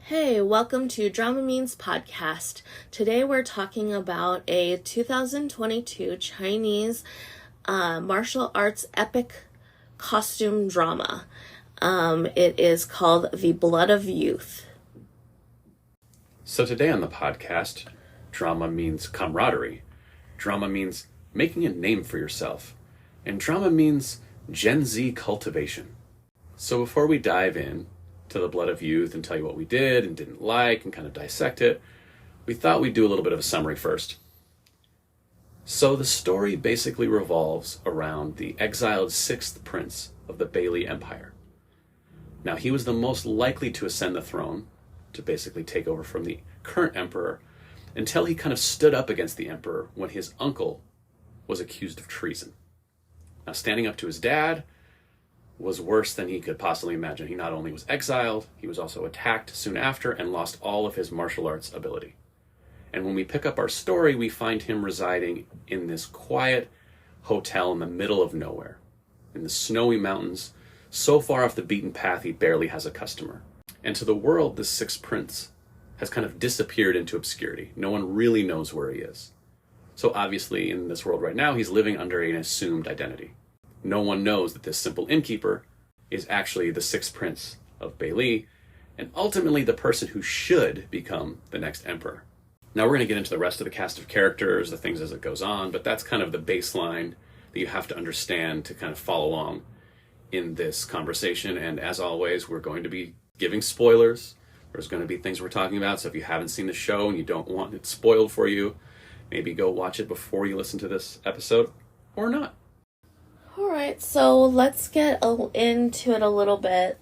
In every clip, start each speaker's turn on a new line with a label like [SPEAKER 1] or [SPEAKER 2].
[SPEAKER 1] Hey, welcome to Drama Means Podcast. Today we're talking about a 2022 Chinese martial arts epic costume drama. It is called The Blood of Youth.
[SPEAKER 2] So today on the podcast, drama means camaraderie. Drama means making a name for yourself. And drama means Gen Z cultivation. So before we dive in to The Blood of Youth and tell you what we did and didn't like and kind of dissect it, we thought we'd do a little bit of a summary first. So the story basically revolves around the exiled sixth prince of the Bailey Empire. Now, he was the most likely to ascend the throne, to basically take over from the current emperor, until he kind of stood up against the emperor when his uncle was accused of treason. Now, standing up to his dad was worse than he could possibly imagine. He not only was exiled, he was also attacked soon after and lost all of his martial arts ability. And when we pick up our story, we find him residing in this quiet hotel in the middle of nowhere, in the snowy mountains, so far off the beaten path he barely has a customer. And to the world, this sixth prince has kind of disappeared into obscurity. No one really knows where he is. So obviously, in this world right now, he's living under an assumed identity. No one knows that this simple innkeeper is actually the sixth prince of Bailey, and ultimately the person who should become the next emperor. Now we're going to get into the rest of the cast of characters, the things as it goes on, but that's kind of the baseline that you have to understand to kind of follow along in this conversation. And as always, we're going to be giving spoilers. There's going to be things we're talking about, so if you haven't seen the show and you don't want it spoiled for you, maybe go watch it before you listen to this episode, or not.
[SPEAKER 1] Alright, so let's get into it a little bit.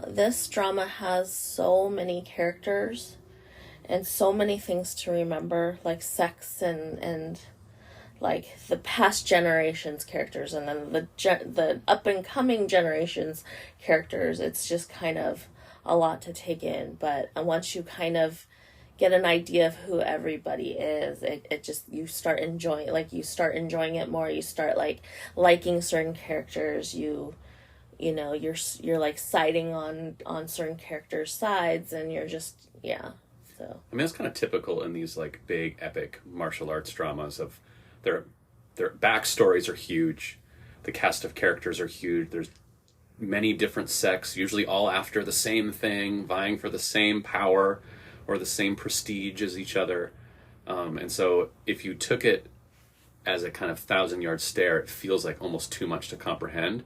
[SPEAKER 1] This drama has so many characters and so many things to remember, like sex and like the past generations characters, and then the up and coming generations characters. It's just kind of a lot to take in, but once you kind of get an idea of who everybody is, it just, you start enjoying it more. You start liking certain characters. You're like siding on certain characters' sides, and you're just, yeah. So
[SPEAKER 2] I mean, it's kind of typical in these like big epic martial arts dramas of their backstories are huge, the cast of characters are huge, there's many different sects, usually all after the same thing, vying for the same power or the same prestige as each other. And so if you took it as a kind of 1,000-yard stare, it feels like almost too much to comprehend.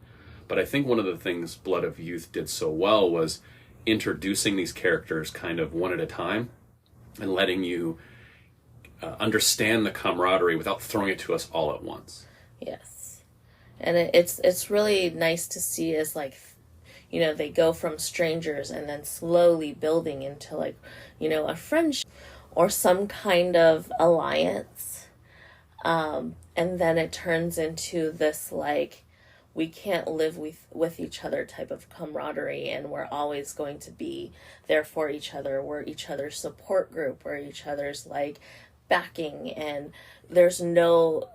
[SPEAKER 2] But I think one of the things Blood of Youth did so well was introducing these characters kind of one at a time and letting you understand the camaraderie without throwing it to us all at once.
[SPEAKER 1] Yes. And it's really nice to see as they go from strangers and then slowly building into a friendship or some kind of alliance. And then it turns into this we can't live with each other type of camaraderie, and we're always going to be there for each other. We're each other's support group. We're each other's backing, and there's no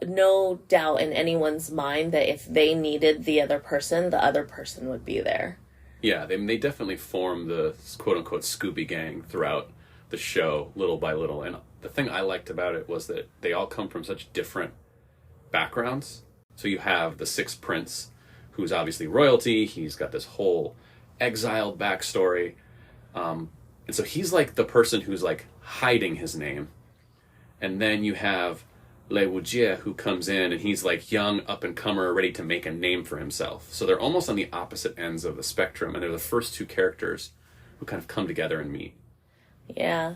[SPEAKER 1] doubt in anyone's mind that if they needed the other person would be there.
[SPEAKER 2] Yeah, they definitely form the quote-unquote Scooby Gang throughout the show, little by little. And the thing I liked about it was that they all come from such different backgrounds. So you have the sixth prince, who's obviously royalty. He's got this whole exiled backstory. And so he's the person who's hiding his name. And then you have Lei Wujie, who comes in, and he's young up-and-comer, ready to make a name for himself. So they're almost on the opposite ends of the spectrum, and they're the first two characters who kind of come together and meet.
[SPEAKER 1] Yeah.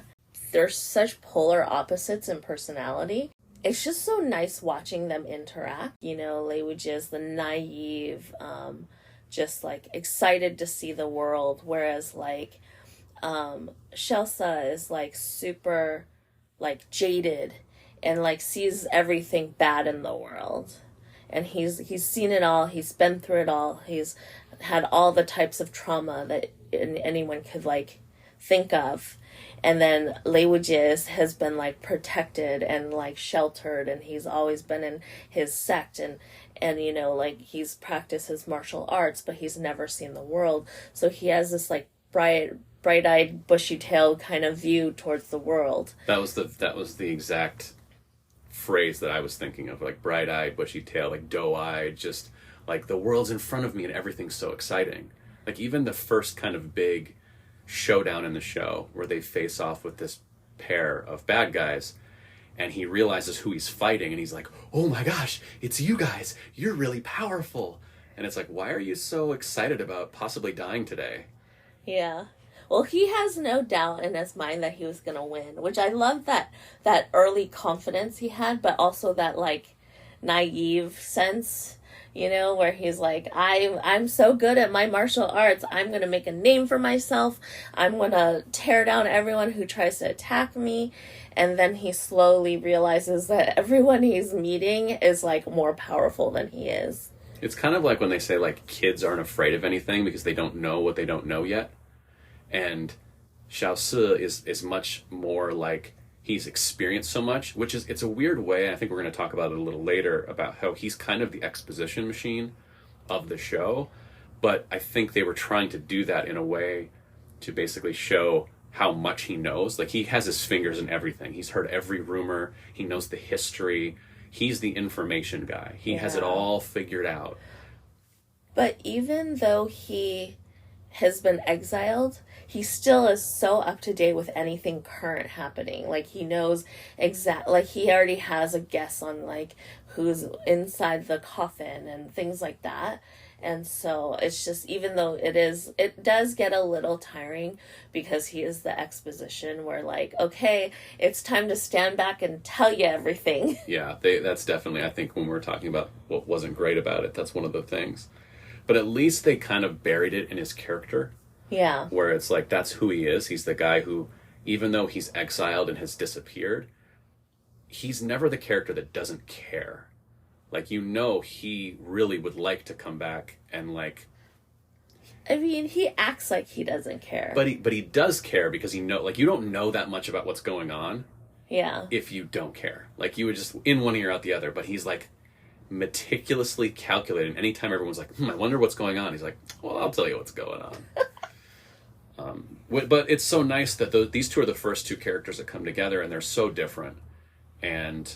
[SPEAKER 1] They're such polar opposites in personality. It's just so nice watching them interact. Lei Wujie is the naive, just excited to see the world, whereas Shelsa is super jaded and sees everything bad in the world, and he's seen it all, he's been through it all, he's had all the types of trauma that anyone could think of. And then Lei Wujie has been protected and sheltered, and he's always been in his sect, and he's practiced his martial arts, but he's never seen the world, so he has this bright bright-eyed, bushy-tailed kind of view towards the world.
[SPEAKER 2] That was the exact phrase that I was thinking of, like bright-eyed, bushy-tailed, like doe-eyed, just like the world's in front of me and everything's so exciting. Like even the first kind of big showdown in the show where they face off with this pair of bad guys, and he realizes who he's fighting, and he's like, oh my gosh, it's you guys, you're really powerful. And it's like, why are you so excited about possibly dying today?
[SPEAKER 1] Yeah. Well, he has no doubt in his mind that he was going to win, which I love that early confidence he had, but also that, like, naive sense, you know, where he's like, I'm so good at my martial arts, I'm going to make a name for myself, I'm going to tear down everyone who tries to attack me. And then he slowly realizes that everyone he's meeting is, like, more powerful than he is.
[SPEAKER 2] It's kind of like when they say, like, kids aren't afraid of anything because they don't know what they don't know yet. And Xiao Si is much more like he's experienced so much, which is, it's a weird way, and I think we're going to talk about it a little later, about how he's kind of the exposition machine of the show. But I think they were trying to do that in a way to basically show how much he knows. Like, he has his fingers in everything. He's heard every rumor. He knows the history. He's the information guy. He has it all figured out.
[SPEAKER 1] But even though he has been exiled, he still is so up to date with anything current happening. Like, he knows like, he already has a guess on, like, who's inside the coffin and things like that. And so it's just, even though it does get a little tiring because he is the exposition where, like, okay, it's time to stand back and tell you everything.
[SPEAKER 2] Yeah, that's definitely, I think when we're talking about what wasn't great about it, that's one of the things. But at least they kind of buried it in his character.
[SPEAKER 1] Yeah.
[SPEAKER 2] Where it's like, that's who he is. He's the guy who, even though he's exiled and has disappeared, he's never the character that doesn't care. Like, you know, he really would like to come back and, like...
[SPEAKER 1] I mean, he acts like he doesn't care.
[SPEAKER 2] But he does care because you you don't know that much about what's going on.
[SPEAKER 1] Yeah.
[SPEAKER 2] If you don't care. Like, you would just in one ear out the other. But he's, like, meticulously calculating. Anytime everyone's like, I wonder what's going on, he's like, well, I'll tell you what's going on. But it's so nice that these two are the first two characters that come together, and they're so different. And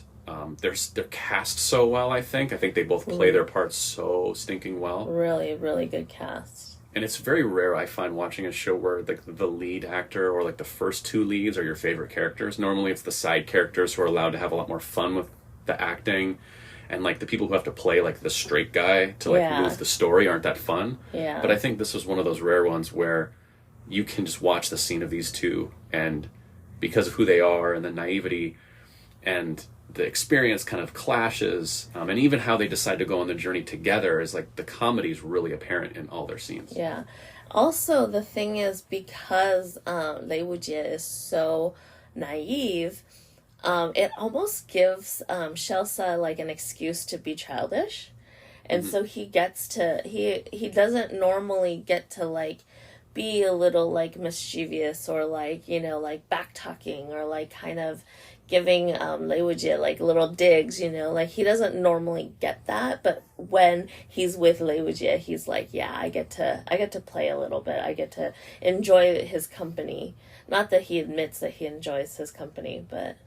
[SPEAKER 2] they're cast so well, I think. I think they both play their parts so stinking well.
[SPEAKER 1] Really, really good cast.
[SPEAKER 2] And it's very rare, I find, watching a show where the lead actor or, like, the first two leads are your favorite characters. Normally it's the side characters who are allowed to have a lot more fun with the acting. And, like, the people who have to play, like, the straight guy to, like, move the story aren't that fun.
[SPEAKER 1] Yeah.
[SPEAKER 2] But I think this was one of those rare ones where you can just watch the scene of these two, and because of who they are and the naivety and the experience kind of clashes, and even how they decide to go on the journey together is, like, the comedy is really apparent in all their scenes.
[SPEAKER 1] Yeah. Also, the thing is, because Lei Wujie is so naive, it almost gives Shelsa, like, an excuse to be childish. And so he gets to, he doesn't normally get to, like, be a little, like, mischievous or, like, you know, like, back-talking or, like, kind of giving Lei Wujie, like, little digs, you know, like, he doesn't normally get that. But when he's with Lei Wujie, he's like, yeah, I get to play a little bit. I get to enjoy his company. Not that he admits that he enjoys his company, but...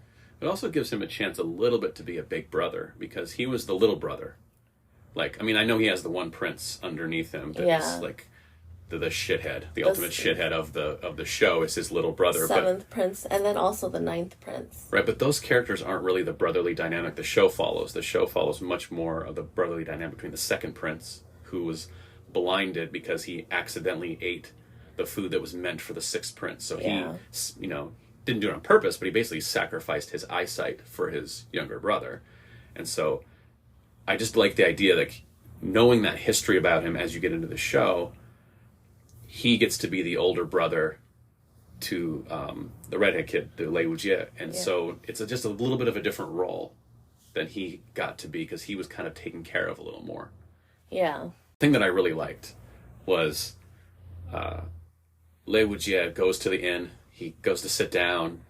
[SPEAKER 2] It also gives him a chance a little bit to be a big brother, because he was the little brother. Like, I mean, I know he has the one prince underneath him that is, like, the shithead, the ultimate shithead of the show is his little brother.
[SPEAKER 1] Seventh prince, and then also the ninth prince.
[SPEAKER 2] Right, but those characters aren't really the brotherly dynamic the show follows. The show follows much more of the brotherly dynamic between the second prince, who was blinded because he accidentally ate the food that was meant for the sixth prince. So he, you know, didn't do it on purpose, but he basically sacrificed his eyesight for his younger brother. And so I just like the idea that, knowing that history about him as you get into the show, he gets to be the older brother to the redhead kid, the Lei Wujie. And so it's just a little bit of a different role than he got to be, because he was kind of taken care of a little more.
[SPEAKER 1] Yeah.
[SPEAKER 2] The thing that I really liked was Lei Wujie goes to the inn. He goes to sit down,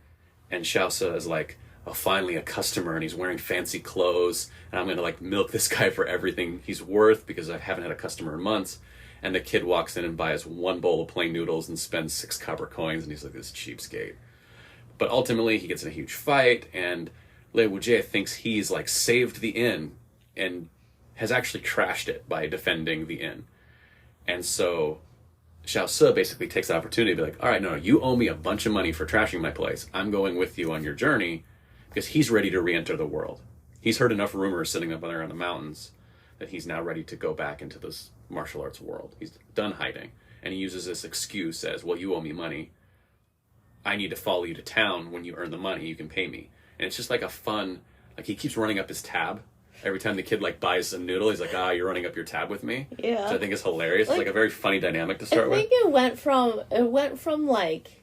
[SPEAKER 2] and Xiaosa is like, oh, finally a customer, and he's wearing fancy clothes, and I'm going to, like, milk this guy for everything he's worth because I haven't had a customer in months. And the kid walks in and buys one bowl of plain noodles and spends 6 copper coins, and he's like, this cheapskate. But ultimately, he gets in a huge fight, and Lei Wujie thinks he's like saved the inn and has actually trashed it by defending the inn. And so Xiao Se basically takes the opportunity to be like, all right, no, you owe me a bunch of money for trashing my place. I'm going with you on your journey, because he's ready to re-enter the world. He's heard enough rumors sitting up there in the mountains that he's now ready to go back into this martial arts world. He's done hiding. And he uses this excuse as, well, you owe me money. I need to follow you to town. When you earn the money, you can pay me. And it's just like a fun, like he keeps running up his tab. Every time the kid like buys a noodle, he's like, you're running up your tab with me.
[SPEAKER 1] Yeah.
[SPEAKER 2] So I think it's hilarious. It's like a very funny dynamic to start with.
[SPEAKER 1] I think it went from like,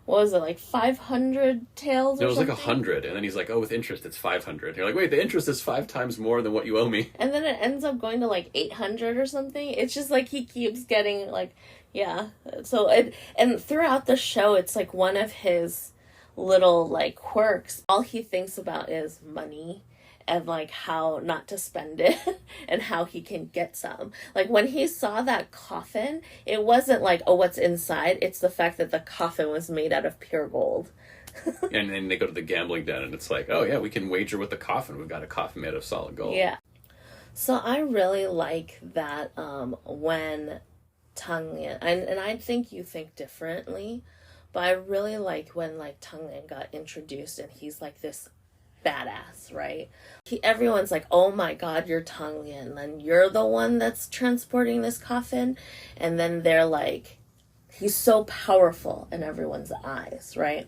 [SPEAKER 1] what was it, like 500 taels or something?
[SPEAKER 2] It was like 100, and then he's like, with interest it's 500. And you're like, wait, the interest is 5 times more than what you owe me.
[SPEAKER 1] And then it ends up going to like 800 or something. It's just like he keeps getting like, yeah. So and throughout the show, it's like one of his little like quirks. All he thinks about is money and like how not to spend it and how he can get some. Like when he saw that coffin, it wasn't like, oh, what's inside? It's the fact that the coffin was made out of pure gold.
[SPEAKER 2] And then they go to the gambling den, and it's like, oh yeah, we can wager with the coffin. We've got a coffin made of solid gold.
[SPEAKER 1] Yeah. So I really like that when Tang Lian, and I think you think differently, but I really like when like Tang Lian got introduced and he's like this badass, right? Everyone's like, oh my god, you're Tang Lian, and you're the one that's transporting this coffin. And then they're like, he's so powerful in everyone's eyes, right?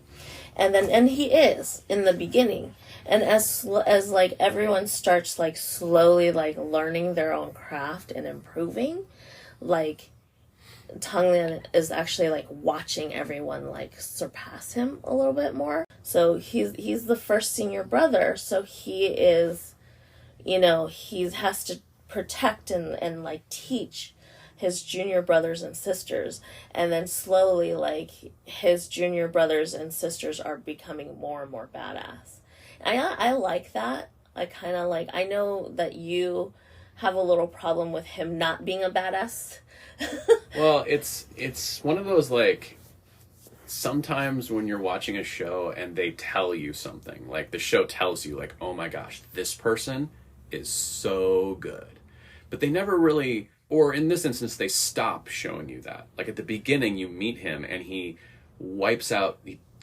[SPEAKER 1] And he is in the beginning. And as like everyone starts like slowly like learning their own craft and improving, like Tang Lian is actually like watching everyone like surpass him a little bit more. So he's the first senior brother, so he is, he has to protect and like teach his junior brothers and sisters, and then slowly like his junior brothers and sisters are becoming more and more badass. I like that. I kind of like, I know that you have a little problem with him not being a badass.
[SPEAKER 2] Well, it's one of those like, sometimes when you're watching a show and they tell you something, like the show tells you like, oh my gosh, this person is so good, but they never really, or in this instance they stop showing you that. Like at the beginning you meet him and he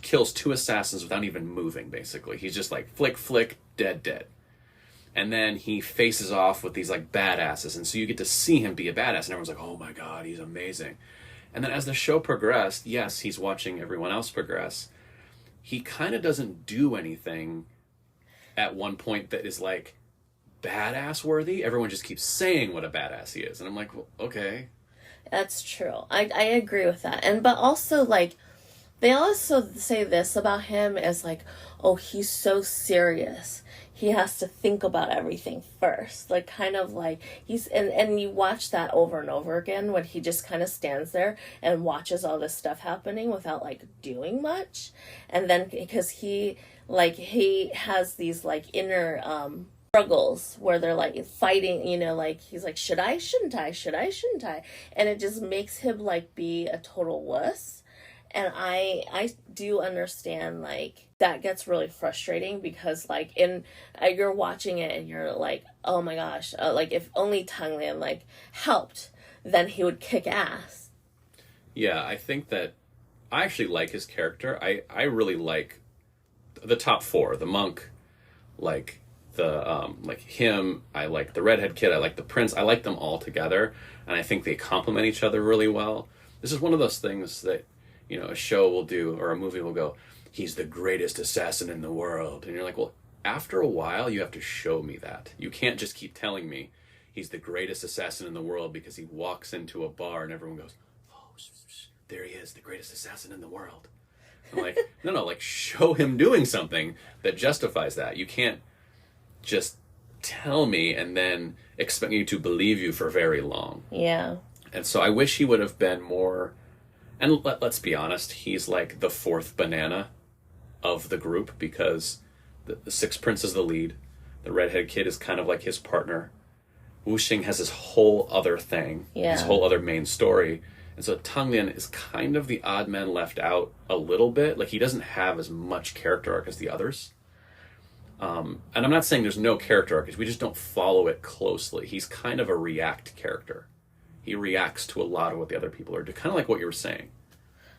[SPEAKER 2] kills 2 assassins without even moving, basically. He's just like flick flick, dead. And then he faces off with these like badasses, and so you get to see him be a badass, and everyone's like, oh my god, he's amazing. And then as the show progressed, yes, he's watching everyone else progress. He kind of doesn't do anything at one point that is like badass worthy. Everyone just keeps saying what a badass he is. And I'm like, well, okay.
[SPEAKER 1] That's true. I agree with that. But also like, they also say this about him as like, oh, he's so serious. He has to think about everything first. Like kind of like he's, and you watch that over and over again when he just kind of stands there and watches all this stuff happening without like doing much. And then because he has these like inner struggles where they're like fighting, like he's like, should I, shouldn't I? And it just makes him like be a total wuss. And I do understand, like, that gets really frustrating because, like, you're watching it and you're like, oh my gosh, like, if only Tang Lian, like, helped, then he would kick ass.
[SPEAKER 2] Yeah, I think that I actually like his character. I really like the top 4, the monk, like, like him, I like the redhead kid, I like the prince, I like them all together, and I think they complement each other really well. This is one of those things that, a show will do, or a movie will go, he's the greatest assassin in the world. And you're like, well, after a while, you have to show me that. You can't just keep telling me he's the greatest assassin in the world because he walks into a bar and everyone goes, oh, there he is, the greatest assassin in the world. I'm like, no, like, show him doing something that justifies that. You can't just tell me and then expect me to believe you for very long.
[SPEAKER 1] Yeah. And
[SPEAKER 2] so I wish he would have been more... And let's be honest, he's like the 4th banana of the group because the Sixth Prince is the lead. The redhead kid is kind of like his partner. Wuxing has this whole other thing, this
[SPEAKER 1] Yeah.
[SPEAKER 2] whole other main story. And so Tang Lin is kind of the odd man left out a little bit. Like, he doesn't have as much character arc as the others. And I'm not saying there's no character arc, because we just don't follow it closely. He's kind of a react character. He reacts to a lot of what the other people are doing, kind of like what you were saying.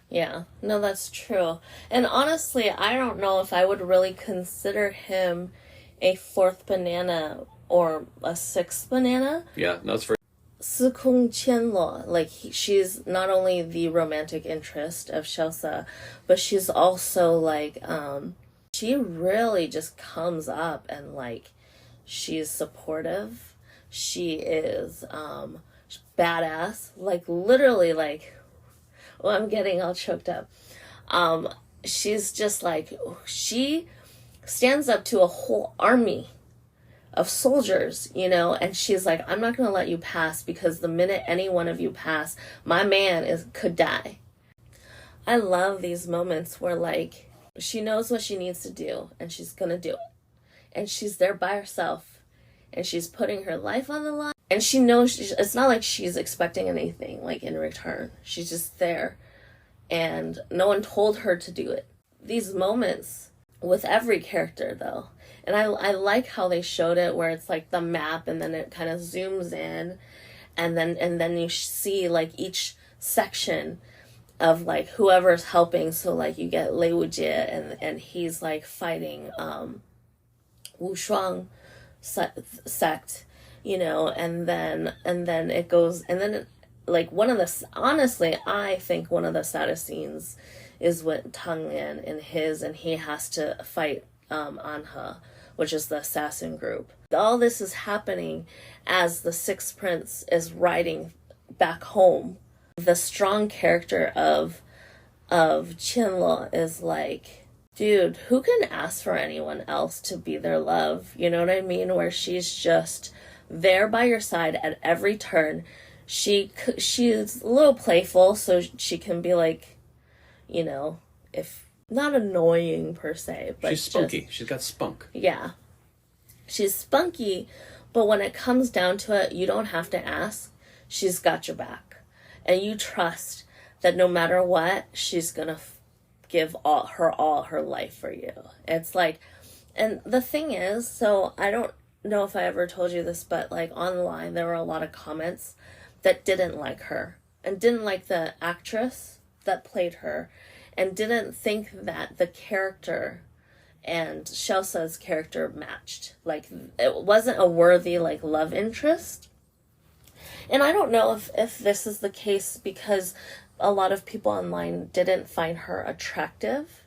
[SPEAKER 1] Yeah, no, that's true. And honestly, I don't know if I would really consider him a fourth banana or a sixth banana.
[SPEAKER 2] Yeah, no, it's very...
[SPEAKER 1] 司空千罗, like she's not only the romantic interest of Shelsa, but she's also like, she really just comes up and like, she's supportive. She is, badass, like literally like, well, I'm getting all choked up. She's just like, she stands up to a whole army of soldiers, you know, and she's like, I'm not going to let you pass, because the minute any one of you pass, my man could die. I love these moments where like, she knows what she needs to do and she's going to do it. And she's there by herself and she's putting her life on the line. And she knows it's not like she's expecting anything like in return. She's just there and no one told her to do it. These moments with every character though, and I like how they showed it where it's like the map and then it kind of zooms in and then you see like each section of like whoever's helping. So like you get Lei Wujie and he's like fighting Wu Shuang sect, you know, and then it goes, and then like honestly, I think one of the saddest scenes is with Tang Lian and he has to fight Anhe, which is the assassin group. All this is happening as the Sixth Prince is riding back home. The strong character of Qianluo is like, dude, who can ask for anyone else to be their love? You know what I mean? Where she's just there by your side at every turn. She's a little playful, so she can be like, you know, if not annoying per se, but
[SPEAKER 2] she's spunky. She's got spunk.
[SPEAKER 1] Yeah. She's spunky, but when it comes down to it, you don't have to ask. She's got your back. And you trust that no matter what, she's going to give all her life for you. It's like, and the thing is, so I don't know if I ever told you this, but like online, there were a lot of comments that didn't like her and didn't like the actress that played her and didn't think that the character and Shelsa's character matched. Like, it wasn't a worthy, like, love interest. And I don't know if this is the case because a lot of people online didn't find her attractive.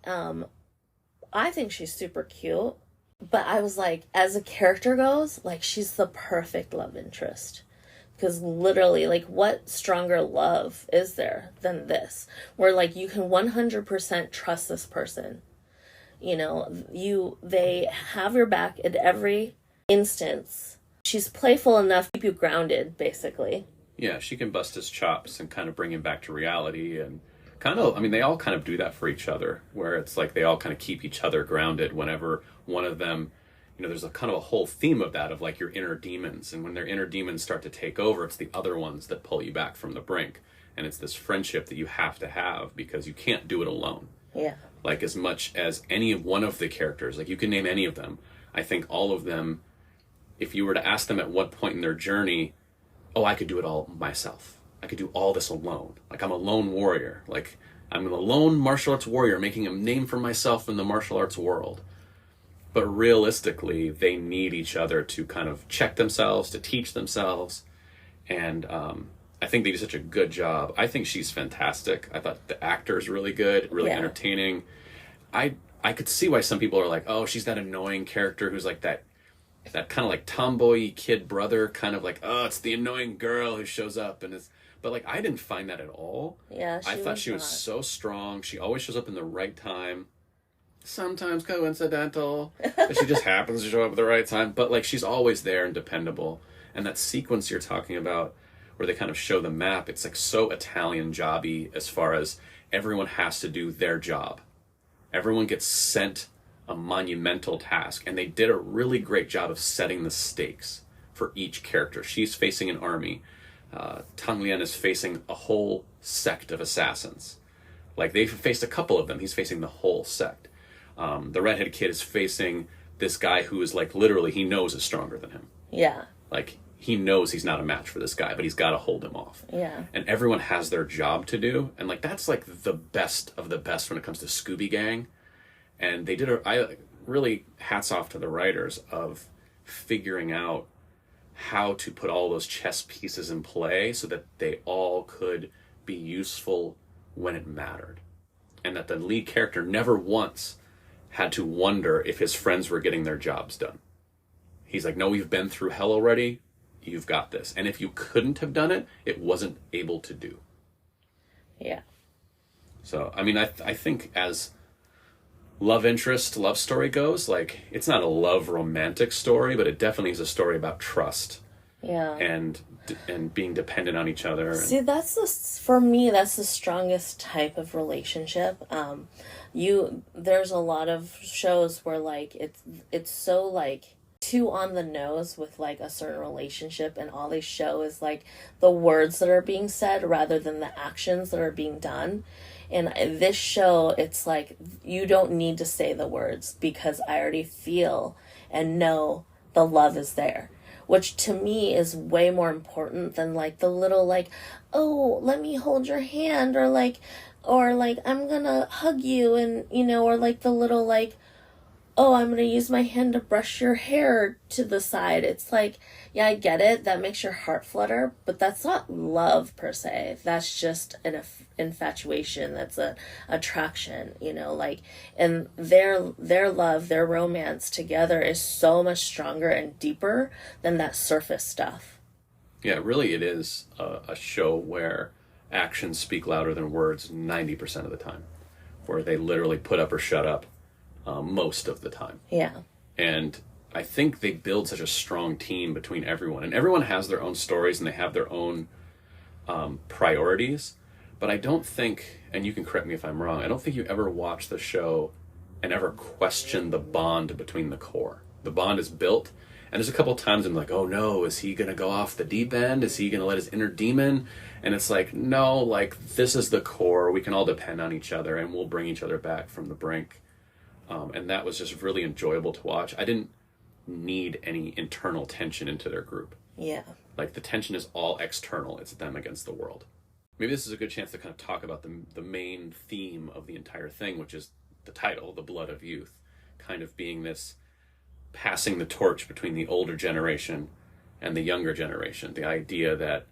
[SPEAKER 1] I think she's super cute. But I was like, as a character goes, like, she's the perfect love interest. Because literally, like, what stronger love is there than this? Where, like, you can 100% trust this person. You know, they have your back at every instance. She's playful enough to keep you grounded, basically.
[SPEAKER 2] Yeah, she can bust his chops and kind of bring him back to reality. And kind of, I mean, they all kind of do that for each other, where it's like they all kind of keep each other grounded whenever one of them, you know, there's a kind of a whole theme of that, of like your inner demons. And when their inner demons start to take over, it's the other ones that pull you back from the brink. And it's this friendship that you have to have because you can't do it alone.
[SPEAKER 1] Yeah.
[SPEAKER 2] Like, as much as any one of the characters, like, you can name any of them. I think all of them, if you were to ask them at what point in their journey, oh, I could do it all myself. I could do all this alone. Like, I'm a lone warrior. Like, I'm a lone martial arts warrior making a name for myself in the martial arts world. But realistically, they need each other to kind of check themselves, to teach themselves. And I think they do such a good job. I think she's fantastic. I thought the actor is really good, really entertaining. I could see why some people are like, oh, she's that annoying character who's like that kind of like tomboy kid brother, kind of like, oh, it's the annoying girl who shows up and is. But like, I didn't find that at all.
[SPEAKER 1] Yeah,
[SPEAKER 2] I thought she was so strong. She always shows up in the right time. Sometimes coincidental, but she just happens to show up at the right time. But like, she's always there and dependable. And that sequence you're talking about, where they kind of show the map, it's like so Italian jobby as far as everyone has to do their job. Everyone gets sent a monumental task, and they did a really great job of setting the stakes. for each character. She's facing an army. Tang Lian is facing a whole sect of assassins. Like, they've faced a couple of them. He's facing the whole sect. The redheaded kid is facing this guy who is, like, literally, he knows is stronger than him.
[SPEAKER 1] Yeah.
[SPEAKER 2] Like, he knows he's not a match for this guy, but he's got to hold him off.
[SPEAKER 1] Yeah.
[SPEAKER 2] And everyone has their job to do. And, like, that's, like, the best of the best when it comes to Scooby Gang. And they did really hats off to the writers of figuring out how to put all those chess pieces in play so that they all could be useful when it mattered. And that the lead character never once had to wonder if his friends were getting their jobs done. He's like, no, we've been through hell already. You've got this. And if you couldn't have done it, it wasn't able to do.
[SPEAKER 1] Yeah.
[SPEAKER 2] So, I mean, I think as love story goes, like, it's not a love romantic story, but it definitely is a story about trust.
[SPEAKER 1] Yeah.
[SPEAKER 2] And being dependent on each other.
[SPEAKER 1] See, for me, that's the strongest type of relationship. There's a lot of shows where, like, it's so, like, too on the nose with, like, a certain relationship, and all they show is, like, the words that are being said rather than the actions that are being done. And this show, it's like, you don't need to say the words because I already feel and know the love is there. Which to me is way more important than, like, the little, like, oh, let me hold your hand, or like, I'm gonna hug you, and, you know, or like the little, like, oh, I'm gonna use my hand to brush your hair to the side. It's like, yeah, I get it. That makes your heart flutter, but that's not love per se. That's just an infatuation. That's a attraction, you know, like, and their love, their romance together is so much stronger and deeper than that surface stuff.
[SPEAKER 2] Yeah, really it is a show where actions speak louder than words 90% of the time, where they literally put up or shut up most of the time.
[SPEAKER 1] Yeah.
[SPEAKER 2] And I think they build such a strong team between everyone, and everyone has their own stories and they have their own priorities. But I don't think, and you can correct me if I'm wrong, I don't think you ever watch the show and ever question the bond between the core. The bond is built, and there's a couple times I'm like, oh no, is he going to go off the deep end? Is he going to let his inner demon? And it's like, no, like, this is the core. We can all depend on each other, and we'll bring each other back from the brink. And that was just really enjoyable to watch. I didn't need any internal tension into their group.
[SPEAKER 1] Yeah.
[SPEAKER 2] Like, the tension is all external. It's them against the world. Maybe this is a good chance to kind of talk about the main theme of the entire thing, which is the title, The Blood of Youth, kind of being this passing the torch between the older generation and the younger generation. The idea that,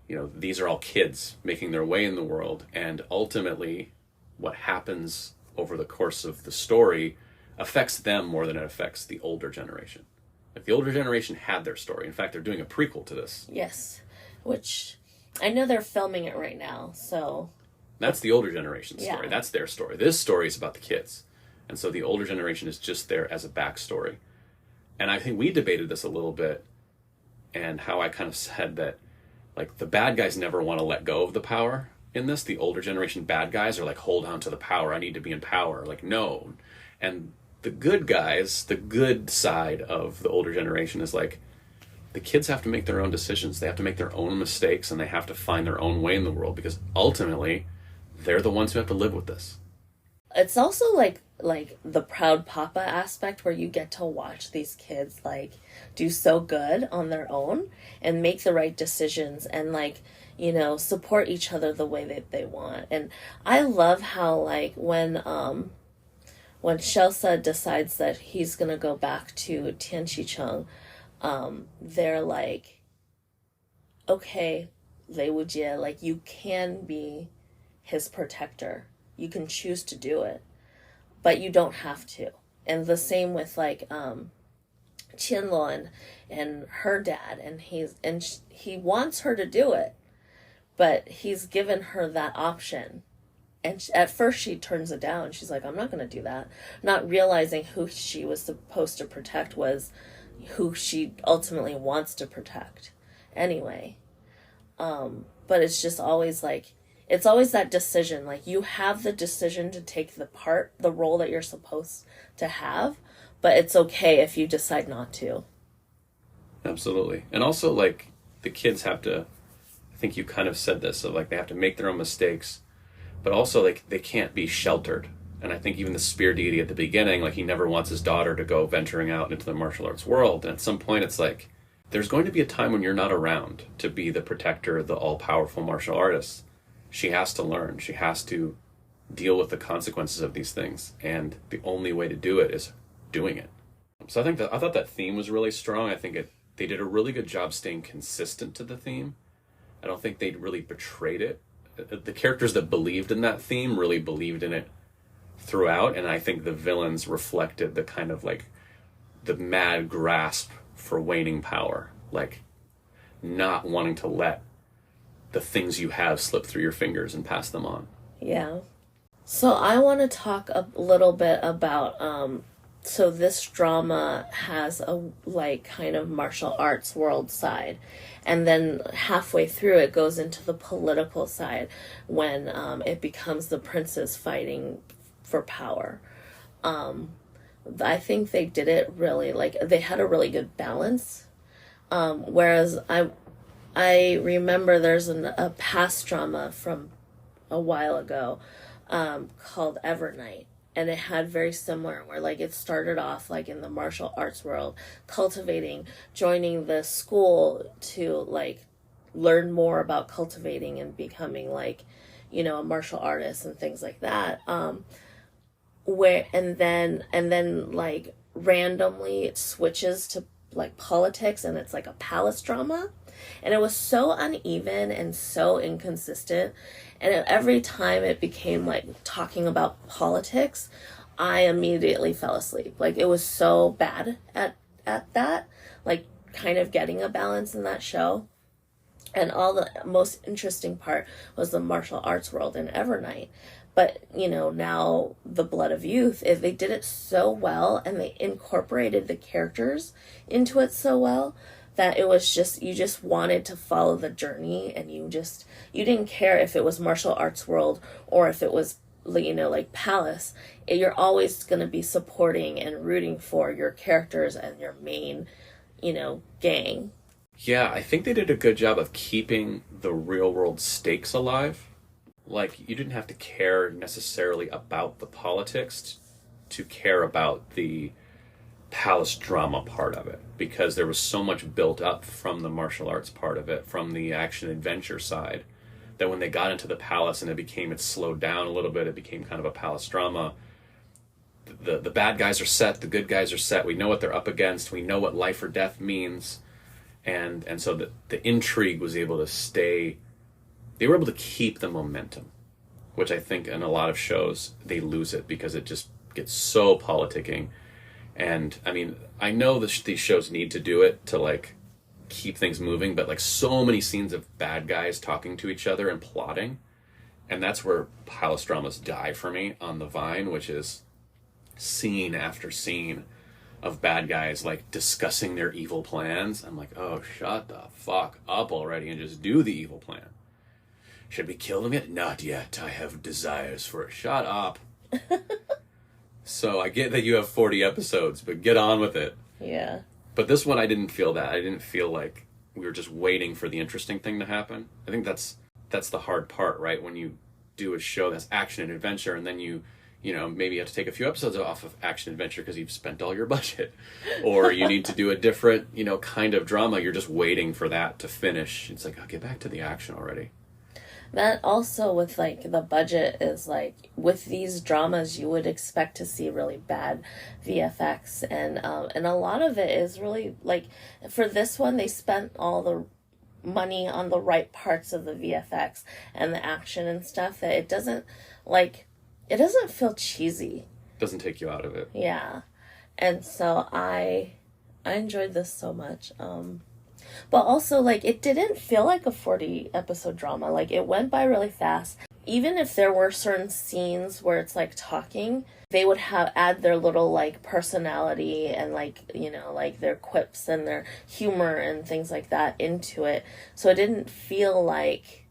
[SPEAKER 2] you know, these are all kids making their way in the world, and ultimately what happens over the course of the story affects them more than it affects the older generation. Like, the older generation had their story. In fact, they're doing a prequel to this.
[SPEAKER 1] Yes. Which, I know they're filming it right now, so...
[SPEAKER 2] That's the older generation story.
[SPEAKER 1] Yeah.
[SPEAKER 2] That's their story. This story is about the kids. And so the older generation is just there as a backstory. And I think we debated this a little bit, and how I kind of said that, like, the bad guys never want to let go of the power. In this, the older generation bad guys are like, hold on to the power, I need to be in power. Like, no. And the good guys, the good side of the older generation is like, the kids have to make their own decisions. They have to make their own mistakes, and they have to find their own way in the world, because ultimately they're the ones who have to live with this.
[SPEAKER 1] It's also like the proud papa aspect, where you get to watch these kids, like, do so good on their own and make the right decisions, and, like, you know, support each other the way that they want. And I love how, like, when Shelsa decides that he's gonna go back to Tianqicheng, they're like, okay, Lei Wujie, like, you can be his protector. You can choose to do it, but you don't have to. And the same with, like, Qianluo and her dad, and he wants her to do it, but he's given her that option. And at first she turns it down. She's like, I'm not going to do that. Not realizing who she was supposed to protect was who she ultimately wants to protect anyway. But it's just always like, it's always that decision. Like, you have the decision to take the role that you're supposed to have, but it's okay if you decide not to.
[SPEAKER 2] Absolutely. And also, like, the kids have to, I think you kind of said this, of like they have to make their own mistakes, but also like they can't be sheltered. And I think even the spear deity at the beginning, like he never wants his daughter to go venturing out into the martial arts world. And at some point it's like, there's going to be a time when you're not around to be the protector, the all-powerful martial artist. She has to learn. She has to deal with the consequences of these things. And the only way to do it is doing it. So I thought that theme was really strong. I think they did a really good job staying consistent to the theme. I don't think they really betrayed it. The characters that believed in that theme really believed in it throughout, and I think the villains reflected the kind of like the mad grasp for waning power, like not wanting to let the things you have slip through your fingers and pass them on.
[SPEAKER 1] Yeah. So I want to talk a little bit about so this drama has a like kind of martial arts world side, and then halfway through it goes into the political side when it becomes the princes fighting for power. I think they did it really, like they had a really good balance. Whereas I remember there's a past drama from a while ago called Evernight, and it had very similar where like it started off like in the martial arts world, cultivating, joining the school to like learn more about cultivating and becoming like, you know, a martial artist and things like that. Where and then like randomly it switches to like politics, and it's like a palace drama, and it was so uneven and so inconsistent, and every time it became like talking about politics, I immediately fell asleep. Like it was so bad at that, like kind of getting a balance in that show. And all the most interesting part was the martial arts world in Evernight. But, you know, now the Blood of Youth, they did it so well, and they incorporated the characters into it so well that it was just, you just wanted to follow the journey, and you didn't care if it was martial arts world or if it was, you know, like palace. You're always going to be supporting and rooting for your characters and your main, you know, gang.
[SPEAKER 2] Yeah, I think they did a good job of keeping the real world stakes alive. Like, you didn't have to care necessarily about the politics to care about the palace drama part of it, because there was so much built up from the martial arts part of it, from the action adventure side, that when they got into the palace and it slowed down a little bit, it became kind of a palace drama. The bad guys are set, the good guys are set, we know what they're up against, we know what life or death means, and so the intrigue was able to stay. They were able to keep the momentum, which I think in a lot of shows they lose it because it just gets so politicking. And I mean, I know these shows need to do it to like keep things moving, but like so many scenes of bad guys talking to each other and plotting, and that's where palace dramas die for me on the Vine, which is scene after scene of bad guys like discussing their evil plans. I'm like, oh, shut the fuck up already and just do the evil plan. Should we kill them yet? Not yet. I have desires for it. Shut up. So I get that you have 40 episodes, but get on with it.
[SPEAKER 1] Yeah.
[SPEAKER 2] But this one, I didn't feel that. I didn't feel like we were just waiting for the interesting thing to happen. I think that's the hard part, right? When you do a show that's action and adventure, and then you know, maybe you have to take a few episodes off of action adventure because you've spent all your budget. Or you need to do a different, you know, kind of drama. You're just waiting for that to finish. It's like, oh, get back to the action already.
[SPEAKER 1] That also with like the budget is like with these dramas you would expect to see really bad VFX, and a lot of it is really like for this one they spent all the money on the right parts of the VFX and the action and stuff that it doesn't feel cheesy.
[SPEAKER 2] Doesn't take you out of it.
[SPEAKER 1] Yeah. And so I enjoyed this so much. But also, like, it didn't feel like a 40-episode drama. Like, it went by really fast. Even if there were certain scenes where it's, like, talking, they would add their little, like, personality and, like, you know, like, their quips and their humor and things like that into it. So it didn't feel like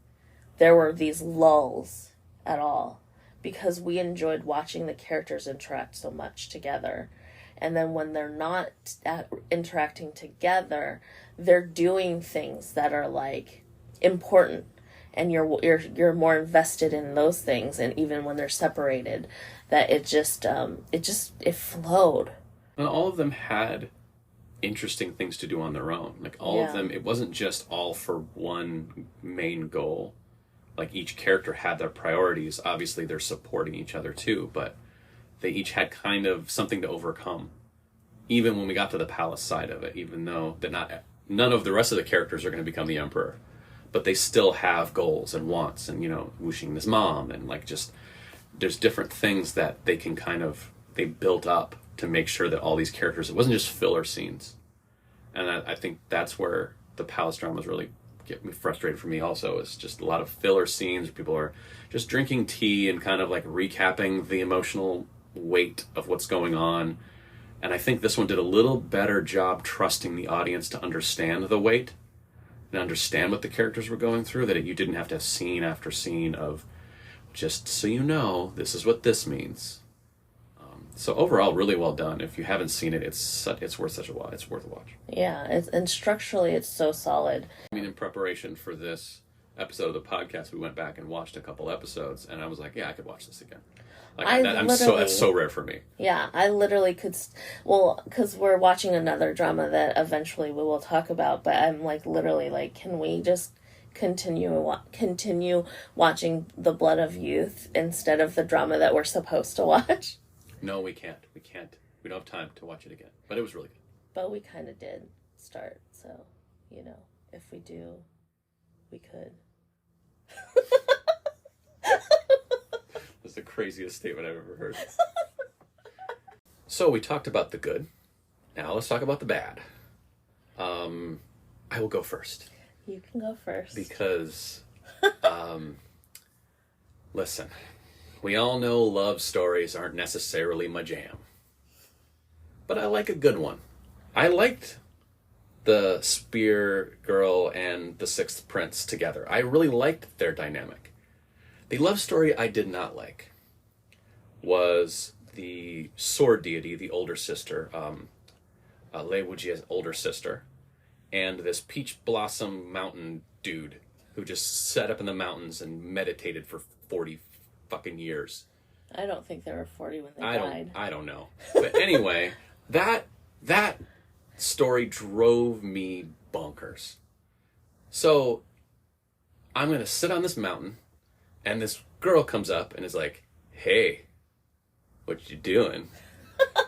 [SPEAKER 1] there were these lulls at all, because we enjoyed watching the characters interact so much together. and then when they're not interacting together, they're doing things that are like important, and you're more invested in those things. And even when they're separated, that it flowed.
[SPEAKER 2] And all of them had interesting things to do on their own. Like all of them, it wasn't just all for one main goal. Like each character had their priorities. Obviously they're supporting each other too, but they each had kind of something to overcome. Even when we got to the palace side of it, even though none of the rest of the characters are going to become the emperor, but they still have goals and wants, and wooshing his mom, and like just there's different things that they built up to make sure that all these characters, it wasn't just filler scenes. And I think that's where the palace dramas really get me frustrated for me also, is just a lot of filler scenes where people are just drinking tea and kind of like recapping the emotional weight of what's going on. And I think this one did a little better job trusting the audience to understand the weight and understand what the characters were going through, that you didn't have to have scene after scene of just so you know, this is what this means. So overall, really well done. If you haven't seen it, it's worth a watch.
[SPEAKER 1] Yeah, and structurally, it's so solid.
[SPEAKER 2] I mean, in preparation for this episode of the podcast, we went back and watched a couple episodes, and I was like, yeah, I could watch this again. Like that's so rare for me.
[SPEAKER 1] Yeah, I literally could. Well, because we're watching another drama that eventually we will talk about, but I'm like literally like, can we just continue watching The Blood of Youth instead of the drama that we're supposed to watch?
[SPEAKER 2] No, we can't. We don't have time to watch it again. But it was really good.
[SPEAKER 1] But we kind of did start, so, if we do, we could.
[SPEAKER 2] That's the craziest statement I've ever heard. So we talked about the good. Now let's talk about the bad. I will go first.
[SPEAKER 1] You can go first.
[SPEAKER 2] Because, listen, we all know love stories aren't necessarily my jam. But I like a good one. I liked the Spear Girl and the Sixth Prince together. I really liked their dynamic. The love story I did not like was the sword deity, the older sister, Lei Wujia's older sister, and this peach blossom mountain dude who just sat up in the mountains and meditated for 40 fucking years.
[SPEAKER 1] I don't think they were 40 when they died.
[SPEAKER 2] I don't know. But anyway, that story drove me bonkers. So I'm going to sit on this mountain, and this girl comes up and is like, hey, what you doing?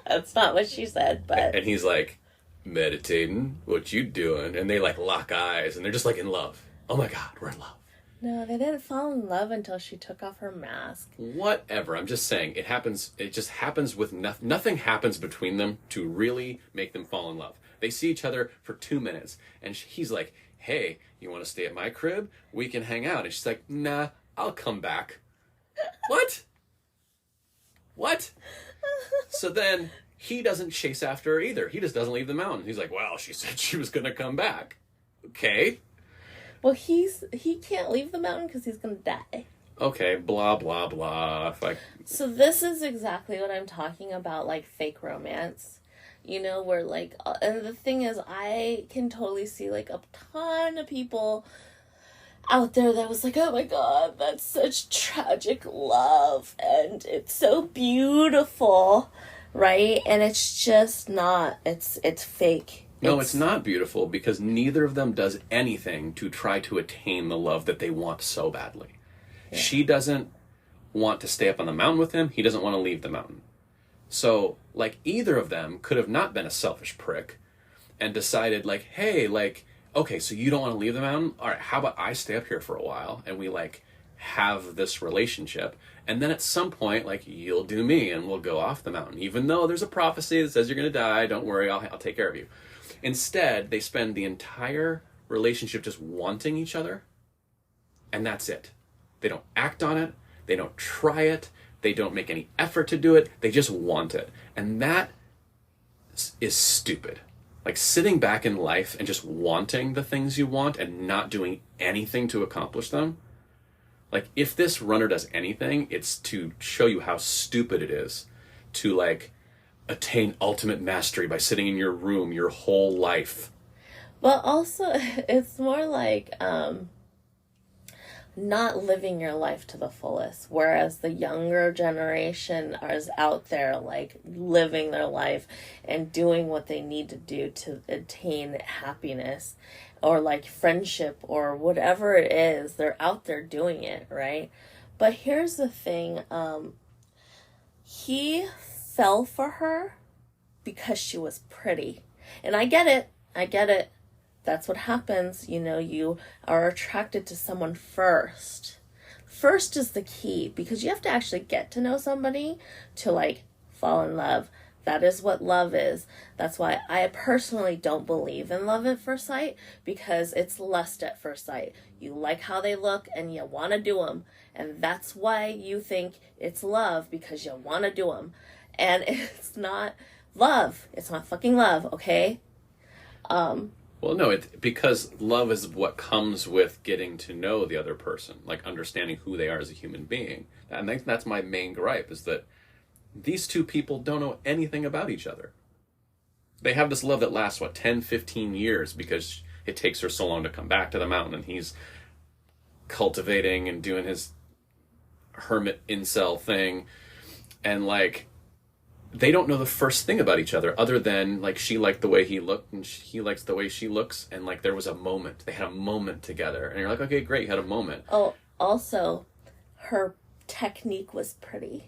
[SPEAKER 1] That's not what she said, but...
[SPEAKER 2] And he's like, meditating, what you doing? And they like lock eyes, and they're just like in love. Oh my God, we're in love.
[SPEAKER 1] No, they didn't fall in love until she took off her mask.
[SPEAKER 2] Whatever, I'm just saying, it just happens with nothing happens between them to really make them fall in love. They see each other for 2 minutes, and he's like, hey, you want to stay at my crib? We can hang out. And she's like, nah, I'll come back. What? So then he doesn't chase after her either. He just doesn't leave the mountain. He's like, well, she said she was going to come back. Okay.
[SPEAKER 1] Well, he can't leave the mountain because he's going to die.
[SPEAKER 2] Okay, blah, blah, blah.
[SPEAKER 1] So this is exactly what I'm talking about, like fake romance. Where like, and the thing is, I can totally see like a ton of people out there that was like, oh my God, that's such tragic love, and it's so beautiful, right? And it's just not. It's fake.
[SPEAKER 2] No, it's not beautiful because neither of them does anything to try to attain the love that they want so badly. Yeah. She doesn't want to stay up on the mountain with him. He doesn't want to leave the mountain. So, like, either of them could have not been a selfish prick and decided, like, hey, like, okay, so you don't want to leave the mountain? All right, how about I stay up here for a while and we, like, have this relationship. And then at some point, like, you'll do me and we'll go off the mountain. Even though there's a prophecy that says you're going to die, don't worry, I'll take care of you. Instead, they spend the entire relationship just wanting each other, and that's it. They don't act on it. They don't try it. They don't make any effort to do it. They just want it. And that is stupid. Like sitting back in life and just wanting the things you want and not doing anything to accomplish them. Like if this runner does anything, it's to show you how stupid it is to like attain ultimate mastery by sitting in your room your whole life.
[SPEAKER 1] But also, it's more like not living your life to the fullest, whereas the younger generation is out there like living their life and doing what they need to do to attain happiness or like friendship or whatever it is. They're out there doing it, right? But here's the thing, he fell for her because she was pretty. And I get it. That's what happens. You are attracted to someone first. First is the key, because you have to actually get to know somebody to like fall in love. That is what love is. That's why I personally don't believe in love at first sight, because it's lust at first sight. You like how they look and you want to do them. And that's why you think it's love, because you want to do them. And it's not love. It's not fucking love, okay?
[SPEAKER 2] Well, no, because love is what comes with getting to know the other person, like understanding who they are as a human being. And I think that's my main gripe, is that these two people don't know anything about each other. They have this love that lasts, 10, 15 years, because it takes her so long to come back to the mountain, and he's cultivating and doing his hermit incel thing. And, like, they don't know the first thing about each other, other than, like, she liked the way he looked, and he likes the way she looks, and, like, there was a moment. They had a moment together, and you're like, okay, great, you had a moment.
[SPEAKER 1] Oh, also, her technique was pretty.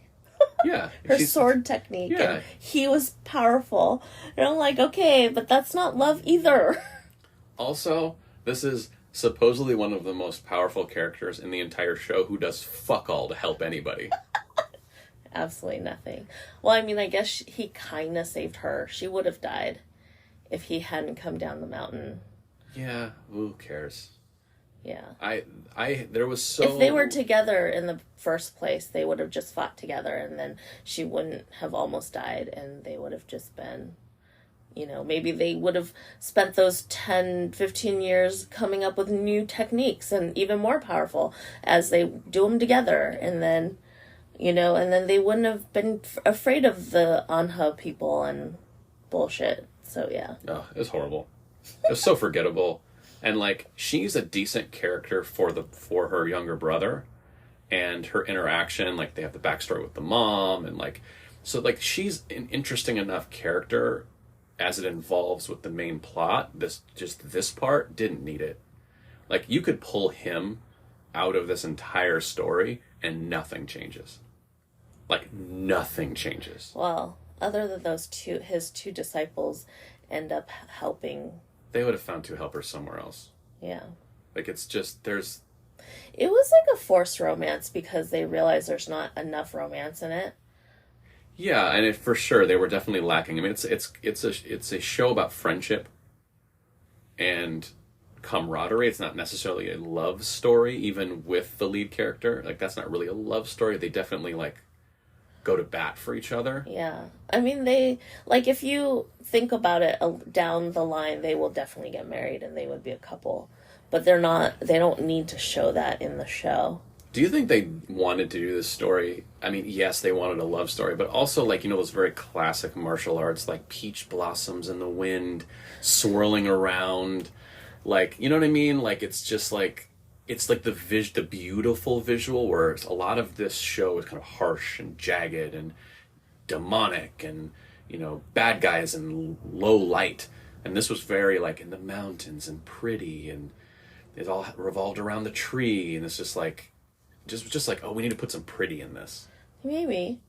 [SPEAKER 2] Yeah.
[SPEAKER 1] Her sword technique.
[SPEAKER 2] Yeah.
[SPEAKER 1] And he was powerful. And I'm like, okay, but that's not love either.
[SPEAKER 2] Also, this is supposedly one of the most powerful characters in the entire show who does fuck all to help anybody.
[SPEAKER 1] Absolutely nothing. Well, I mean, I guess he kind of saved her. She would have died if he hadn't come down the mountain.
[SPEAKER 2] Yeah, who cares?
[SPEAKER 1] Yeah.
[SPEAKER 2] There was so...
[SPEAKER 1] If they were together in the first place, they would have just fought together, and then she wouldn't have almost died, and they would have just been, maybe they would have spent those 10, 15 years coming up with new techniques and even more powerful as they do them together, and then... and then they wouldn't have been afraid of the Anha people and bullshit. So, yeah.
[SPEAKER 2] Oh, it was horrible. It was so forgettable. And, like, she's a decent character for her younger brother. And her interaction, like, they have the backstory with the mom. And, like, so, like, she's an interesting enough character as it involves with the main plot. This part didn't need it. Like, you could pull him out of this entire story and nothing changes. Like, nothing changes.
[SPEAKER 1] Well, other than his two disciples end up helping.
[SPEAKER 2] They would have found two helpers somewhere else.
[SPEAKER 1] Yeah.
[SPEAKER 2] Like, it's just, there's...
[SPEAKER 1] It was like a forced romance because they realized there's not enough romance in it.
[SPEAKER 2] Yeah, and for sure, they were definitely lacking. I mean, it's a show about friendship and camaraderie. It's not necessarily a love story, even with the lead character. Like, that's not really a love story. They definitely, like, go to bat for each other.
[SPEAKER 1] Yeah. I mean, if you think about it down the line, they will definitely get married and they would be a couple. But they don't need to show that in the show.
[SPEAKER 2] Do you think they wanted to do this story? I mean, yes, they wanted a love story, but also, like, those very classic martial arts, like peach blossoms in the wind, swirling around. Like, you know what I mean? Like, it's just like... It's like the beautiful visual, where a lot of this show is kind of harsh and jagged and demonic and, bad guys and low light. And this was very, like, in the mountains and pretty, and it all revolved around the tree. And it's just like, just like, oh, we need to put some pretty in this.
[SPEAKER 1] Maybe,